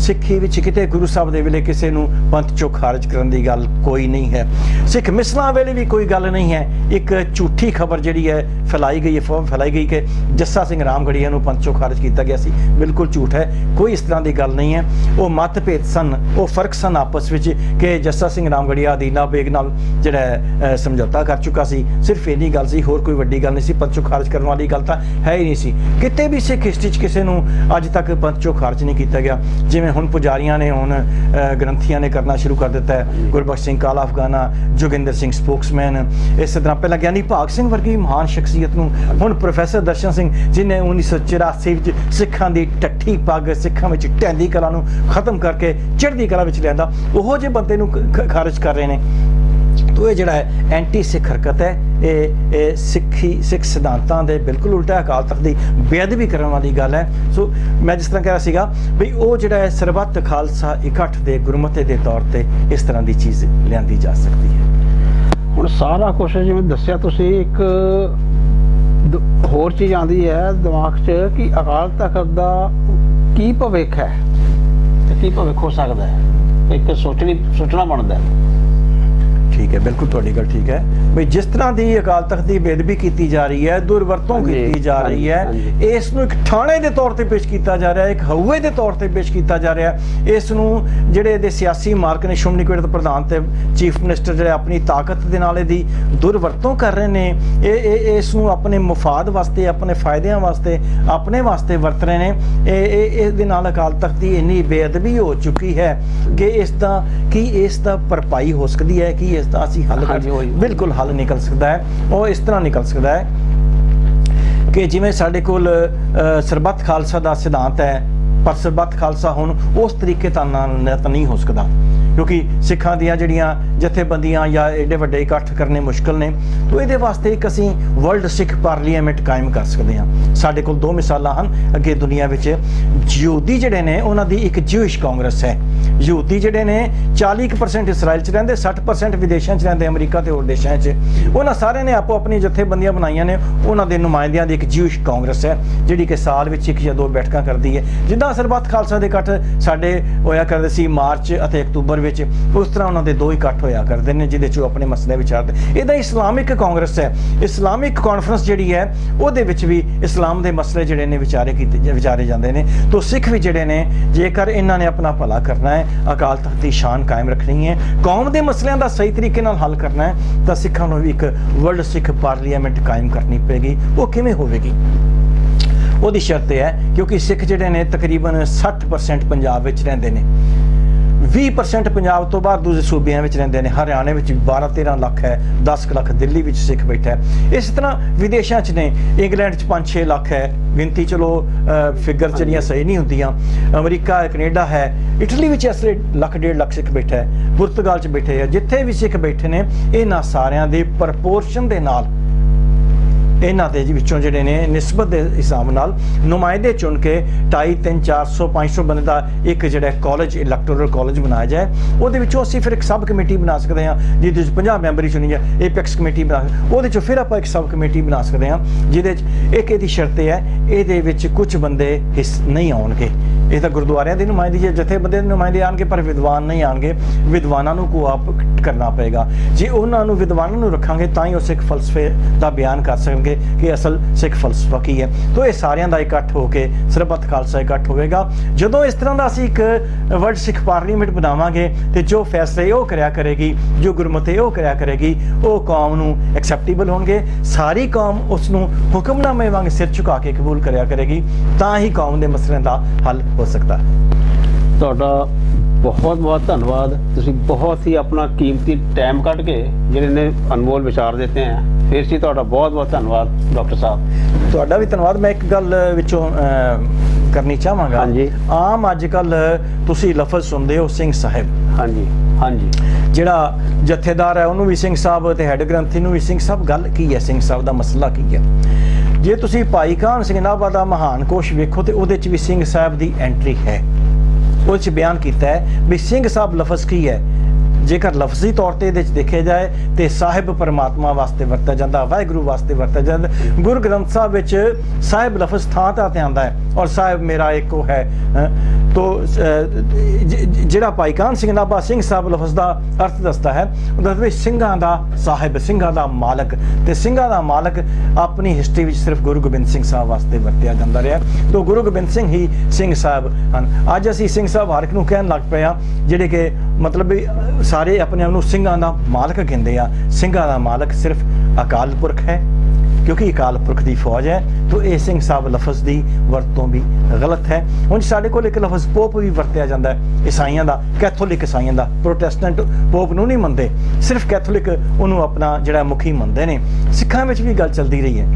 ਸਿੱਖੀ ਵਿੱਚ ਕਿਤੇ ਗੁਰੂ ਸਾਹਿਬ ਦੇ ਵੇਲੇ ਕਿਸੇ ਨੂੰ ਪੰਥ ਚੋਂ ਖਾਰਜ ਕਰਨ ਦੀ ਗੱਲ ਕੋਈ ਨਹੀਂ ਹੈ। ਸਿੱਖ ਮਿਸਲਾਂ ਵੇਲੇ ਵੀ ਕੋਈ ਗੱਲ ਨਹੀਂ ਹੈ। ਇੱਕ ਝੂਠੀ ਖਬਰ ਜਿਹੜੀ ਹੈ फैलाई गई, अफवाह फैलाई गई कि जस्सा सिंह रामगढ़िया नूं पंथ चों खारिज किया गया सी। बिल्कुल झूठ है, कोई इस तरह की गल नहीं है। वो मतभेद सन, वो फर्क सन आपस में कि जस्सा सिंह रामगढ़िया दीना बेग नाल जिहड़ा समझौता कर चुका सी, सिर्फ इन्नी गल सी, होर कोई वड्डी गल नहीं सी। पंथ चों खारिज करने वाली गल तां है ही नहीं सी। किते भी सिख हिस्ट्री च किसी नूं अज तक पंथ चों खारिज नहीं किया गया। जिवें हुण पुजारियां ने, हुण ग्रंथियां ने करना शुरू कर दिता है। गुरबख्श सिंह काला अफगाना, जोगिंदर सिंह स्पोक्समैन, इस तरह पहला ज्ञानी भाग सिंह वर्गी महान शख्सियत ਹੁਣ ਪ੍ਰੋਫੈਸਰ ਦਰਸ਼ਨ ਸਿੰਘ ਜਿਨੇ 1984 ਵਿੱਚ ਸਿੱਖਾਂ ਦੀ ਟੱਠੀ ਪੱਗ, ਸਿੱਖਾਂ ਵਿੱਚ ਢਹਿੰਦੀ ਕਲਾ ਨੂੰ ਖਤਮ ਕਰਕੇ ਚੜ੍ਹਦੀ ਕਲਾ ਵਿੱਚ ਲਿਆਂਦਾ, ਉਹੋ ਜਿਹੇ ਬੰਦੇ ਨੂੰ ਖਾਰਜ ਕਰ ਰਹੇ ਨੇ। तो ये जिहड़ा है एंटी सिख हरकत है, ये सिखी सिख सिद्धांतां दे बिल्कुल उल्टा अकाल तख्त दी बेअदबी करने वाली गल है। सो मैं जिस तरह कह रहा सीगा भी वो जिहड़ा है सरबत खालसा इकट्ठ दे गुरमते दे तौर ते इस तरह की चीज़ लियांदी जा सकती है।
हुण सारा कुछ जिवें दस्सिया तुसीं, एक होर चीज़ आती है दिमाग च कि अकाल तख्त दा की भविख है ते की भविख हो सकता है, एक सोचना बनता है।
ठीक है, बिल्कुल तुहाडी गल ठीक है भाई। जिस तरह की अकाल तख्त की बेदबी की जा रही है, दुरवरतों की जा रही है, इसनूं एक ठाणे के तौर पर पेश किया जा रहा है, एक हऊए के तौर पर पेश किया जा रहा है। इसनूं जिहड़े दे सियासी मार्क ने, श्रोमणी कमेटी दे प्रधान ते चीफ मिनिस्टर जिहड़े अपनी ताकत दे नाल इहदी दुरवरतों कर रहे ने, इसनूं अपने मुफाद वास्ते, अपने फायदिਆਂ वास्ते, अपने वास्ते वरत रहे ने। इहदे नाल अकाल तख्त की इन्नी बेअदबी हो चुकी है कि इसदा भरपाई हो सकती है कि इसका असीं हल बिल्कुल हल निकल सकता है। और इस तरह निकल सकता है कि जिवें साडे कोल सरबत खालसा का सिद्धांत है, पर सरबत खालसा हुण उस तरीके नाल नहीं हो सकता ਕਿਉਂਕਿ ਸਿੱਖਾਂ ਦੀਆਂ ਜਿਹੜੀਆਂ ਜਥੇਬੰਦੀਆਂ ਜਾਂ ਏਡੇ ਵੱਡੇ ਇਕੱਠ ਕਰਨੇ ਮੁਸ਼ਕਲ ਨੇ। ਤਾਂ ਇਹਦੇ ਵਾਸਤੇ ਇੱਕ ਅਸੀਂ ਵਰਲਡ ਸਿੱਖ ਪਾਰਲੀਮੈਂਟ ਕਾਇਮ ਕਰ ਸਕਦੇ ਹਾਂ। ਸਾਡੇ ਕੋਲ ਦੋ ਮਿਸਾਲਾਂ ਹਨ ਅੱਗੇ ਦੁਨੀਆ ਵਿੱਚ। ਯਹੂਦੀ ਜਿਹੜੇ ਨੇ ਉਹਨਾਂ ਦੀ ਇੱਕ ਜਿਊਇਸ਼ ਕਾਂਗਰਸ ਹੈ। ਯਹੂਦੀ ਜਿਹੜੇ ਨੇ 40% ਇਸਰਾਇਲ 'ਚ ਰਹਿੰਦੇ, 60% ਵਿਦੇਸ਼ਾਂ 'ਚ ਰਹਿੰਦੇ, ਅਮਰੀਕਾ ਤੇ ਹੋਰ ਦੇਸ਼ਾਂ 'ਚ। ਉਹਨਾਂ ਸਾਰਿਆਂ ਨੇ ਆਪੋ ਆਪਣੀ ਜਥੇਬੰਦੀਆਂ ਬਣਾਈਆਂ ਨੇ। ਉਹਨਾਂ ਦੇ ਨੁਮਾਇੰਦਿਆਂ ਦੀ ਇੱਕ ਜਿਊਇਸ਼ ਕਾਂਗਰਸ ਹੈ ਜਿਹੜੀ ਕਿ ਸਾਲ ਵਿੱਚ 1 ਜਾਂ 2 ਬੈਠਕਾਂ ਕਰਦੀ ਹੈ। ਜਿੱਦਾਂ ਸਰਬੱਤ ਖਾਲਸਾ ਦੇ ਇਕੱਠ ਸਾਡੇ ਹੋਇਆ ਕਰਦੇ ਸੀ ਮਾਰਚ ਅਤੇ ਅਕਤੂਬਰ ਵਿੱਚ, ਉਸ ਤਰ੍ਹਾਂ ਉਹਨਾਂ ਦੇ 2 ਇਕੱਠ ਹੋਇਆ ਕਰਦੇ ਨੇ ਜਿਹਦੇ 'ਚ ਉਹ ਆਪਣੇ ਮਸਲੇ ਵਿਚਾਰਦੇ। ਇਹਦਾ ਇਸਲਾਮਿਕ ਕਾਂਗਰਸ ਹੈ। ਇਸਲਾਮਿਕ ਕਾਨਫਰੰਸ ਜਿਹੜੀ ਹੈ ਉਹਦੇ ਵਿੱਚ ਵੀ ਇਸਲਾਮ ਦੇ ਮਸਲੇ ਜਿਹੜੇ ਨੇ ਵਿਚਾਰੇ ਜਾਂਦੇ ਨੇ। ਤਾਂ ਸਿੱਖ ਵੀ ਜਿਹੜੇ ਨੇ ਜੇਕਰ ਇਹਨਾਂ ਨੇ ਆਪਣਾ ਭਲਾ ਕਰਨਾ ਹੈ, ਅਕਾਲ ਤਖਤ ਦੀ ਸ਼ਾਨ ਕਾਇਮ ਰੱਖਣੀ ਹੈ, ਕੌਮ ਦੇ ਮਸਲਿਆਂ ਦਾ ਸਹੀ ਤਰੀਕੇ ਨਾਲ ਹੱਲ ਕਰਨਾ ਹੈ, ਤਾਂ ਸਿੱਖਾਂ ਨੂੰ ਵੀ ਇੱਕ ਵਰਲਡ ਸਿੱਖ ਪਾਰਲੀਮੈਂਟ ਕਾਇਮ ਕਰਨੀ ਪਏਗੀ। ਉਹ ਕਿਵੇਂ ਹੋਵੇਗੀ? ਉਹਦੀ ਸ਼ਰਤ ਇਹ ਹੈ ਕਿਉਂਕਿ ਸਿੱਖ ਜਿਹੜੇ ਨੇ ਤਕਰੀਬਨ 60% ਪੰਜਾਬ ਵਿੱਚ ਰਹਿੰਦੇ ਨੇ, 20% ਪੰਜਾਬ ਤੋਂ ਬਾਹਰ ਦੂਜੇ ਸੂਬਿਆਂ ਵਿੱਚ ਰਹਿੰਦੇ ਨੇ। ਹਰਿਆਣੇ ਵਿੱਚ 12-13 ਲੱਖ ਹੈ, 10 ਲੱਖ ਦਿੱਲੀ ਵਿੱਚ ਸਿੱਖ ਬੈਠਾ ਹੈ। ਇਸ ਤਰ੍ਹਾਂ ਵਿਦੇਸ਼ਾਂ 'ਚ ਨੇ, ਇੰਗਲੈਂਡ 'ਚ 5-6 ਲੱਖ ਹੈ ਗਿਣਤੀ, ਚਲੋ ਫਿਗਰ ਜਿਹੜੀਆਂ ਸਹੀ ਨਹੀਂ ਹੁੰਦੀਆਂ। ਅਮਰੀਕਾ, ਕੈਨੇਡਾ ਹੈ, ਇਟਲੀ ਵਿੱਚ ਇਸ ਵੇਲੇ 1.5 ਲੱਖ ਸਿੱਖ ਬੈਠਾ ਹੈ, ਪੁਰਤਗਾਲ 'ਚ ਬੈਠੇ ਆ। ਜਿੱਥੇ ਵੀ ਸਿੱਖ ਬੈਠੇ ਨੇ ਇਹਨਾਂ ਸਾਰਿਆਂ ਦੇ ਪ੍ਰਪੋਰਸ਼ਨ ਦੇ ਨਾਲ ਇਹਨਾਂ ਦੇ ਵਿੱਚੋਂ ਜਿਹੜੇ ਨੇ ਨਿਸਬਤ ਦੇ ਹਿਸਾਬ ਨਾਲ ਨੁਮਾਇੰਦੇ ਚੁਣ ਕੇ 250, 300, 400, 500 ਬੰਦੇ ਦਾ ਇੱਕ ਜਿਹੜਾ ਕਾਲਜ, ਇਲੈਕਟੋਰਲ ਕਾਲਜ ਬਣਾਇਆ ਜਾਏ। ਉਹਦੇ ਵਿੱਚੋਂ ਅਸੀਂ ਫਿਰ ਇੱਕ ਸਬ ਕਮੇਟੀ ਬਣਾ ਸਕਦੇ ਹਾਂ ਜਿਹਦੇ ਵਿੱਚ 50 ਮੈਂਬਰ ਹੀ ਚੁਣੀ ਜਾਏ। ਏਪੈਕਸ ਕਮੇਟੀ ਬਣਾ, ਉਹਦੇ 'ਚੋਂ ਫਿਰ ਆਪਾਂ ਇੱਕ ਸਬ ਕਮੇਟੀ ਬਣਾ ਸਕਦੇ ਹਾਂ ਜਿਹਦੇ 'ਚ ਇੱਕ ਇਹਦੀ ਸ਼ਰਤ ਹੈ ਇਹਦੇ ਵਿੱਚ ਕੁਝ ਬੰਦੇ ਨਹੀਂ ਆਉਣਗੇ। ਇਹ ਤਾਂ ਗੁਰਦੁਆਰਿਆਂ ਦੀ ਨੁਮਾਇੰਦਗੀ ਹੈ, ਜਥੇਬੰਦੀਆਂ ਦੇ ਨੁਮਾਇੰਦੇ ਆਉਣਗੇ ਪਰ ਵਿਦਵਾਨ ਨਹੀਂ ਆਉਣਗੇ। ਵਿਦਵਾਨਾਂ ਨੂੰ ਕੋਆਪ ਕਰਨਾ ਪਏਗਾ। ਜੇ ਉਹਨਾਂ ਨੂੰ ਵਿਦਵਾਨਾਂ ਨੂੰ ਰੱਖਾਂਗੇ ਤਾਂ ਹੀ ਉਹ ਸਿੱਖ ਫਲਸਫੇ ਦਾ ਬਿਆਨ ਕਰ ਸਕਣਗੇ ਕਿ ਅਸਲ ਸਿੱਖ ਫਲਸਫਾ ਕੀ ਹੈ। ਤਾਂ ਇਹ ਸਾਰਿਆਂ ਦਾ ਇਕੱਠ ਹੋ ਕੇ ਸਰਬੱਤ ਖਾਲਸਾ ਇਕੱਠ ਹੋਵੇਗਾ। ਜਦੋਂ ਇਸ ਤਰ੍ਹਾਂ ਦਾ ਅਸੀਂ ਇੱਕ ਵਰਲਡ ਸਿੱਖ ਪਾਰਲੀਮੈਂਟ ਬਣਾਵਾਂਗੇ ਤੇ ਜੋ ਫੈਸਲੇ ਉਹ ਕਰਿਆ ਕਰੇਗੀ, ਜੋ ਗੁਰਮਤਿ ਉਹ ਕਰਿਆ ਕਰੇਗੀ, ਉਹ ਕੌਮ ਨੂੰ ਐਕਸੈਪਟੇਬਲ ਹੋਣਗੇ। ਸਾਰੀ ਕੌਮ ਉਸ ਨੂੰ ਹੁਕਮਨਾਮੇ ਵਾਂਗ ਸਿਰ ਝੁਕਾ ਕੇ ਕਬੂਲ ਕਰਿਆ ਕਰੇਗੀ, ਤਾਂ ਹੀ ਕੌਮ ਦੇ ਮਸਲਿਆਂ ਦਾ ਹੱਲ ਹੋ ਸਕਦਾ ਹੈ।
ਤੁਹਾਡਾ ਬਹੁਤ ਬਹੁਤ ਧੰਨਵਾਦ। ਤੁਸੀਂ ਬਹੁਤ ਹੀ ਆਪਣਾ ਕੀਮਤੀ ਟਾਈਮ ਕੱਢ ਕੇ ਜਿਹੜੇ ਨੇ ਅਨਮੋਲ ਵਿਚਾਰ ਦਿੱਤੇ ਹੈ। ਫਿਰ ਸੀ ਤੁਹਾਡਾ ਬਹੁਤ ਬਹੁਤ ਧੰਨਵਾਦ ਡਾਕਟਰ ਸਾਹਿਬ।
ਤੁਹਾਡਾ ਵੀ ਧੰਨਵਾਦ। ਮੈਂ ਇੱਕ ਗੱਲ ਵਿੱਚੋਂ ਕਰਨੀ ਚਾਹਾਂਗਾ।
ਹਾਂਜੀ।
ਆਮ ਅੱਜ ਕੱਲ ਤੁਸੀਂ ਲਫ਼ਜ਼ ਸੁਣਦੇ ਹੋ ਸਿੰਘ ਸਾਹਿਬ।
ਹਾਂਜੀ ਹਾਂਜੀ।
ਜਿਹੜਾ ਜਥੇਦਾਰ ਹੈ ਉਹਨੂੰ ਵੀ ਸਿੰਘ ਸਾਹਿਬ ਤੇ ਹੈੱਡ ਗ੍ਰੰਥੀ ਨੂੰ ਵੀ ਸਿੰਘ ਸਾਹਿਬ। ਗੱਲ ਕੀ ਹੈ? ਸਿੰਘ ਸਾਹਿਬ ਦਾ ਮਸਲਾ ਕੀ ਹੈ? ਜੇ ਤੁਸੀਂ ਭਾਈ ਕਾਹਨ ਸਿੰਘ ਨਾਭਾ ਦਾ ਮਹਾਨ ਕੋਸ਼ ਵੇਖੋ ਤੇ ਉਹਦੇ 'ਚ ਵੀ ਸਿੰਘ ਸਾਹਿਬ ਦੀ ਐਂਟਰੀ ਹੈ। ਉਹਦੇ 'ਚ ਬਿਆਨ ਕੀਤਾ ਹੈ ਵੀ ਸਿੰਘ ਸਾਹਿਬ ਲਫ਼ਜ਼ ਕੀ ਹੈ। ਜੇਕਰ ਲਫ਼ਜ਼ੀ ਤੌਰ ਤੇ ਇਹਦੇ 'ਚ ਦੇਖਿਆ ਜਾਏ ਤੇ ਸਾਹਿਬ ਪਰਮਾਤਮਾ ਵਾਸਤੇ ਵਰਤਿਆ ਜਾਂਦਾ, ਵਾਹਿਗੁਰੂ ਵਾਸਤੇ ਵਰਤਿਆ ਜਾਂਦਾ। ਗੁਰੂ ਗ੍ਰੰਥ ਸਾਹਿਬ ਵਿੱਚ ਸਾਹਿਬ ਲਫ਼ਜ਼ ਥਾਂ ਥਾਂ ਤੇ ਆਉਂਦਾ ਹੈ ਔਰ ਸਾਹਿਬ ਮੇਰਾ ਇੱਕੋ ਹੈ। ਤੋ ਜਿਹੜਾ ਭਾਈ ਕਾਹਨ ਸਿੰਘ ਨਾਭਾ ਸਿੰਘ ਸਾਹਿਬ ਲਫ਼ਜ਼ ਦਾ ਅਰਥ ਦੱਸਦਾ ਹੈ, ਉਹ ਦੱਸਦਾ ਵੀ ਸਿੰਘਾਂ ਦਾ ਸਾਹਿਬ, ਸਿੰਘਾਂ ਦਾ ਮਾਲਕ। ਤੇ ਸਿੰਘਾਂ ਦਾ ਮਾਲਕ ਆਪਣੀ ਹਿਸਟਰੀ ਵਿੱਚ ਸਿਰਫ ਗੁਰੂ ਗੋਬਿੰਦ ਸਿੰਘ ਸਾਹਿਬ ਵਾਸਤੇ ਵਰਤਿਆ ਜਾਂਦਾ ਰਿਹਾ। ਤੋ ਗੁਰੂ ਗੋਬਿੰਦ ਸਿੰਘ ਹੀ ਸਿੰਘ ਸਾਹਿਬ ਹਨ। ਅੱਜ ਅਸੀਂ ਸਿੰਘ ਸਾਹਿਬ ਹਰ ਇੱਕ ਨੂੰ ਕਹਿਣ ਲੱਗ ਪਏ ਹਾਂ, ਜਿਹੜੇ ਕਿ ਮਤਲਬ ਵੀ ਸਾਰੇ ਆਪਣੇ ਆਪ ਨੂੰ ਸਿੰਘਾਂ ਦਾ ਮਾਲਕ ਕਹਿੰਦੇ ਆ। ਸਿੰਘਾਂ ਦਾ ਮਾਲਕ ਸਿਰਫ ਅਕਾਲ ਪੁਰਖ ਹੈ, ਕਿਉਂਕਿ ਅਕਾਲ ਪੁਰਖ ਦੀ ਫੌਜ ਹੈ। ਤਾਂ ਇਹ ਸਿੰਘ ਸਾਹਿਬ ਲਫ਼ਜ਼ ਦੀ ਵਰਤੋਂ ਵੀ ਗਲਤ ਹੈ। ਹੁਣ ਸਾਡੇ ਕੋਲ ਇੱਕ ਲਫ਼ਜ਼ ਪੋਪ ਵੀ ਵਰਤਿਆ ਜਾਂਦਾ ਹੈ ਈਸਾਈਆਂ ਦਾ, ਕੈਥੋਲਿਕ ਈਸਾਈਆਂ ਦਾ। ਪ੍ਰੋਟੈਸਟੈਂਟ ਪੋਪ ਨੂੰ ਨਹੀਂ ਮੰਨਦੇ, ਸਿਰਫ ਕੈਥੋਲਿਕ ਉਹਨੂੰ ਆਪਣਾ ਜਿਹੜਾ ਮੁਖੀ ਮੰਨਦੇ ਨੇ। ਸਿੱਖਾਂ ਵਿੱਚ ਵੀ ਗੱਲ ਚੱਲਦੀ ਰਹੀ ਹੈ।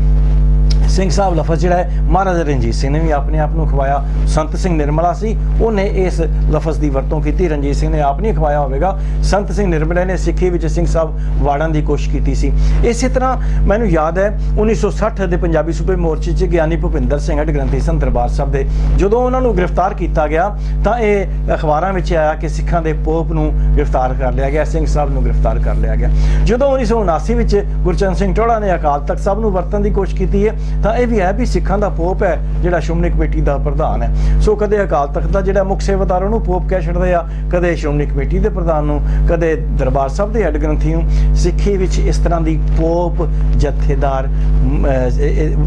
ਸਿੰਘ ਸਾਹਿਬ ਲਫ਼ਜ਼ ਜਿਹੜਾ ਹੈ ਮਹਾਰਾਜਾ ਰਣਜੀਤ ਸਿੰਘ ਨੇ ਵੀ ਆਪਣੇ ਆਪ ਨੂੰ ਖਵਾਇਆ। ਸੰਤ ਸਿੰਘ ਨਿਰਮਲਾ ਸੀ, ਉਹਨੇ ਇਸ ਲਫ਼ਜ਼ ਦੀ ਵਰਤੋਂ ਕੀਤੀ। ਰਣਜੀਤ ਸਿੰਘ ਨੇ ਆਪ ਨਹੀਂ ਖਵਾਇਆ ਹੋਵੇਗਾ। ਸੰਤ ਸਿੰਘ ਨਿਰਮਲੇ ਨੇ ਸਿੱਖੀ ਵਿੱਚ ਸਿੰਘ ਸਾਹਿਬ ਵਾੜਨ ਦੀ ਕੋਸ਼ਿਸ਼ ਕੀਤੀ ਸੀ। ਇਸੇ ਤਰ੍ਹਾਂ ਮੈਨੂੰ ਯਾਦ ਹੈ 1960 ਦੇ ਪੰਜਾਬੀ ਸੂਬੇ ਮੋਰਚੇ 'ਚ ਗਿਆਨੀ ਭੁਪਿੰਦਰ ਸਿੰਘ ਹੈੱਡ ਗ੍ਰੰਥੀ ਸਨ ਦਰਬਾਰ ਸਾਹਿਬ ਦੇ। ਜਦੋਂ ਉਹਨਾਂ ਨੂੰ ਗ੍ਰਿਫਤਾਰ ਕੀਤਾ ਗਿਆ ਤਾਂ ਇਹ ਅਖਬਾਰਾਂ ਵਿੱਚ ਆਇਆ ਕਿ ਸਿੱਖਾਂ ਦੇ ਪੋਪ ਨੂੰ ਗ੍ਰਿਫਤਾਰ ਕਰ ਲਿਆ ਗਿਆ, ਸਿੰਘ ਸਾਹਿਬ ਨੂੰ ਗ੍ਰਿਫਤਾਰ ਕਰ ਲਿਆ ਗਿਆ। ਜਦੋਂ 1979 ਵਿੱਚ ਗੁਰਚਰਨ ਸਿੰਘ ਟੋੜਾ ਨੇ ਅਕਾਲ ਤਖਤ ਸਾਹਿਬ ਨੂੰ ਵਰਤਣ ਦੀ ਕੋਸ਼ਿਸ਼ ਕੀਤੀ ਹੈ ਤਾਂ ਇਹ ਵੀ ਹੈ ਵੀ ਸਿੱਖਾਂ ਦਾ ਪੋਪ ਹੈ ਜਿਹੜਾ ਸ਼੍ਰੋਮਣੀ ਕਮੇਟੀ ਦਾ ਪ੍ਰਧਾਨ ਹੈ। ਸੋ ਕਦੇ ਅਕਾਲ ਤਖਤ ਦਾ ਜਿਹੜਾ ਮੁੱਖ ਸੇਵਾਦਾਰ ਉਹਨੂੰ ਪੋਪ ਕਹਿ ਛੱਡਦੇ ਆ, ਕਦੇ ਸ਼੍ਰੋਮਣੀ ਕਮੇਟੀ ਦੇ ਪ੍ਰਧਾਨ ਨੂੰ, ਕਦੇ ਦਰਬਾਰ ਸਾਹਿਬ ਦੇ ਹੈੱਡ ਗ੍ਰੰਥੀ ਨੂੰ। ਸਿੱਖੀ ਵਿੱਚ ਇਸ ਤਰ੍ਹਾਂ ਦੀ ਪੋਪ, ਜਥੇਦਾਰ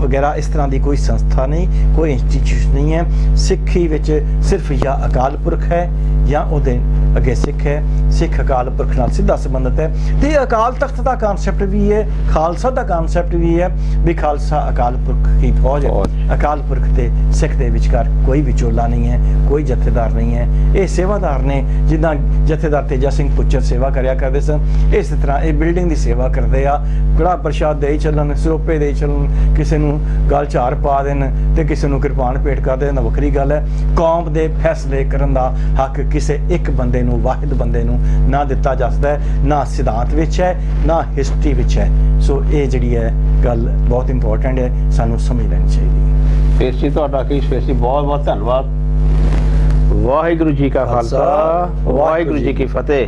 ਵਗੈਰਾ ਇਸ ਤਰ੍ਹਾਂ ਦੀ ਕੋਈ ਸੰਸਥਾ ਨਹੀਂ, ਕੋਈ ਇੰਸਟੀਟਿਊਸ਼ਨ ਨਹੀਂ ਹੈ। ਸਿੱਖੀ ਵਿੱਚ ਸਿਰਫ ਜਾਂ ਅਕਾਲ ਪੁਰਖ ਹੈ ਜਾਂ ਉਹਦੇ ਅੱਗੇ ਸਿੱਖ ਹੈ। ਸਿੱਖ ਅਕਾਲ ਪੁਰਖ ਨਾਲ ਸਿੱਧਾ ਸੰਬੰਧਿਤ ਹੈ। ਤੇ ਅਕਾਲ ਤਖਤ ਦਾ ਕਾਨਸੈਪਟ ਵੀ ਹੈ, ਖਾਲਸਾ ਦਾ ਕਾਨਸੈਪਟ ਵੀ ਹੈ ਵੀ ਖਾਲਸਾ ਅਕਾਲ ਪੁਰਖ ਹੀ ਫੌਜ ਹੈ। ਅਕਾਲ ਪੁਰਖ ਤੇ ਸਿੱਖ ਦੇ ਵਿਚਕਾਰ ਕੋਈ ਵਿਚੋਲਾ ਨਹੀਂ ਹੈ, ਕੋਈ ਜਥੇਦਾਰ ਨਹੀਂ ਹੈ। ਇਹ ਸੇਵਾਦਾਰ ਨੇ, ਜਿੱਦਾਂ ਜਥੇਦਾਰ ਤੇਜਾ ਸਿੰਘ ਪੁੱਚਰ ਸੇਵਾ ਕਰਿਆ ਕਰਦੇ ਸਨ, ਇਸੇ ਤਰ੍ਹਾਂ ਇਹ ਬਿਲਡਿੰਗ ਦੀ ਸੇਵਾ ਕਰਦੇ ਆ। ਕੜਾ ਪ੍ਰਸ਼ਾਦ ਦੇ ਚੱਲਣ, ਸਰੋਪੇ ਦੇ ਚੱਲਣ, ਕਿਸੇ ਨੂੰ ਗਲ ਝਾਰ ਪਾ ਦੇਣ ਤੇ ਕਿਸੇ ਨੂੰ ਕਿਰਪਾਨ ਭੇਟ ਕਰ ਦੇਣ, ਵੱਖਰੀ ਗੱਲ ਹੈ। ਕੌਮ ਦੇ ਫੈਸਲੇ ਕਰਨ ਦਾ ਹੱਕ ਕਿਸੇ ਇੱਕ ਬੰਦੇ ਬੰਦੇ ਨੂੰ, ਵਾਹਿਦ ਬੰਦੇ ਨੂੰ ਨਾ ਦਿੱਤਾ ਜਾ ਸਕਦਾ ਹੈ, ਨਾ ਸਿਧਾਂਤ ਵਿੱਚ ਹੈ, ਨਾ ਹਿਸਟਰੀ ਵਿੱਚ ਹੈ। ਸੋ ਇਹ ਜਿਹੜੀ ਹੈ ਗੱਲ ਬਹੁਤ ਇੰਪੋਰਟੈਂਟ ਹੈ, ਸਾਨੂੰ ਸਮਝ ਲੈਣੀ ਚਾਹੀਦੀ ਹੈ।
ਫੇਰ ਜੀ ਤੁਹਾਡਾ ਕੀ ਫੇਰ ਜੀ ਬਹੁਤ ਬਹੁਤ ਧੰਨਵਾਦ। ਵਾਹਿਗੁਰੂ ਜੀ ਕਾ ਖਾਲਸਾ, ਵਾਹਿਗੁਰੂ ਜੀ ਕੀ ਫਤਿਹ।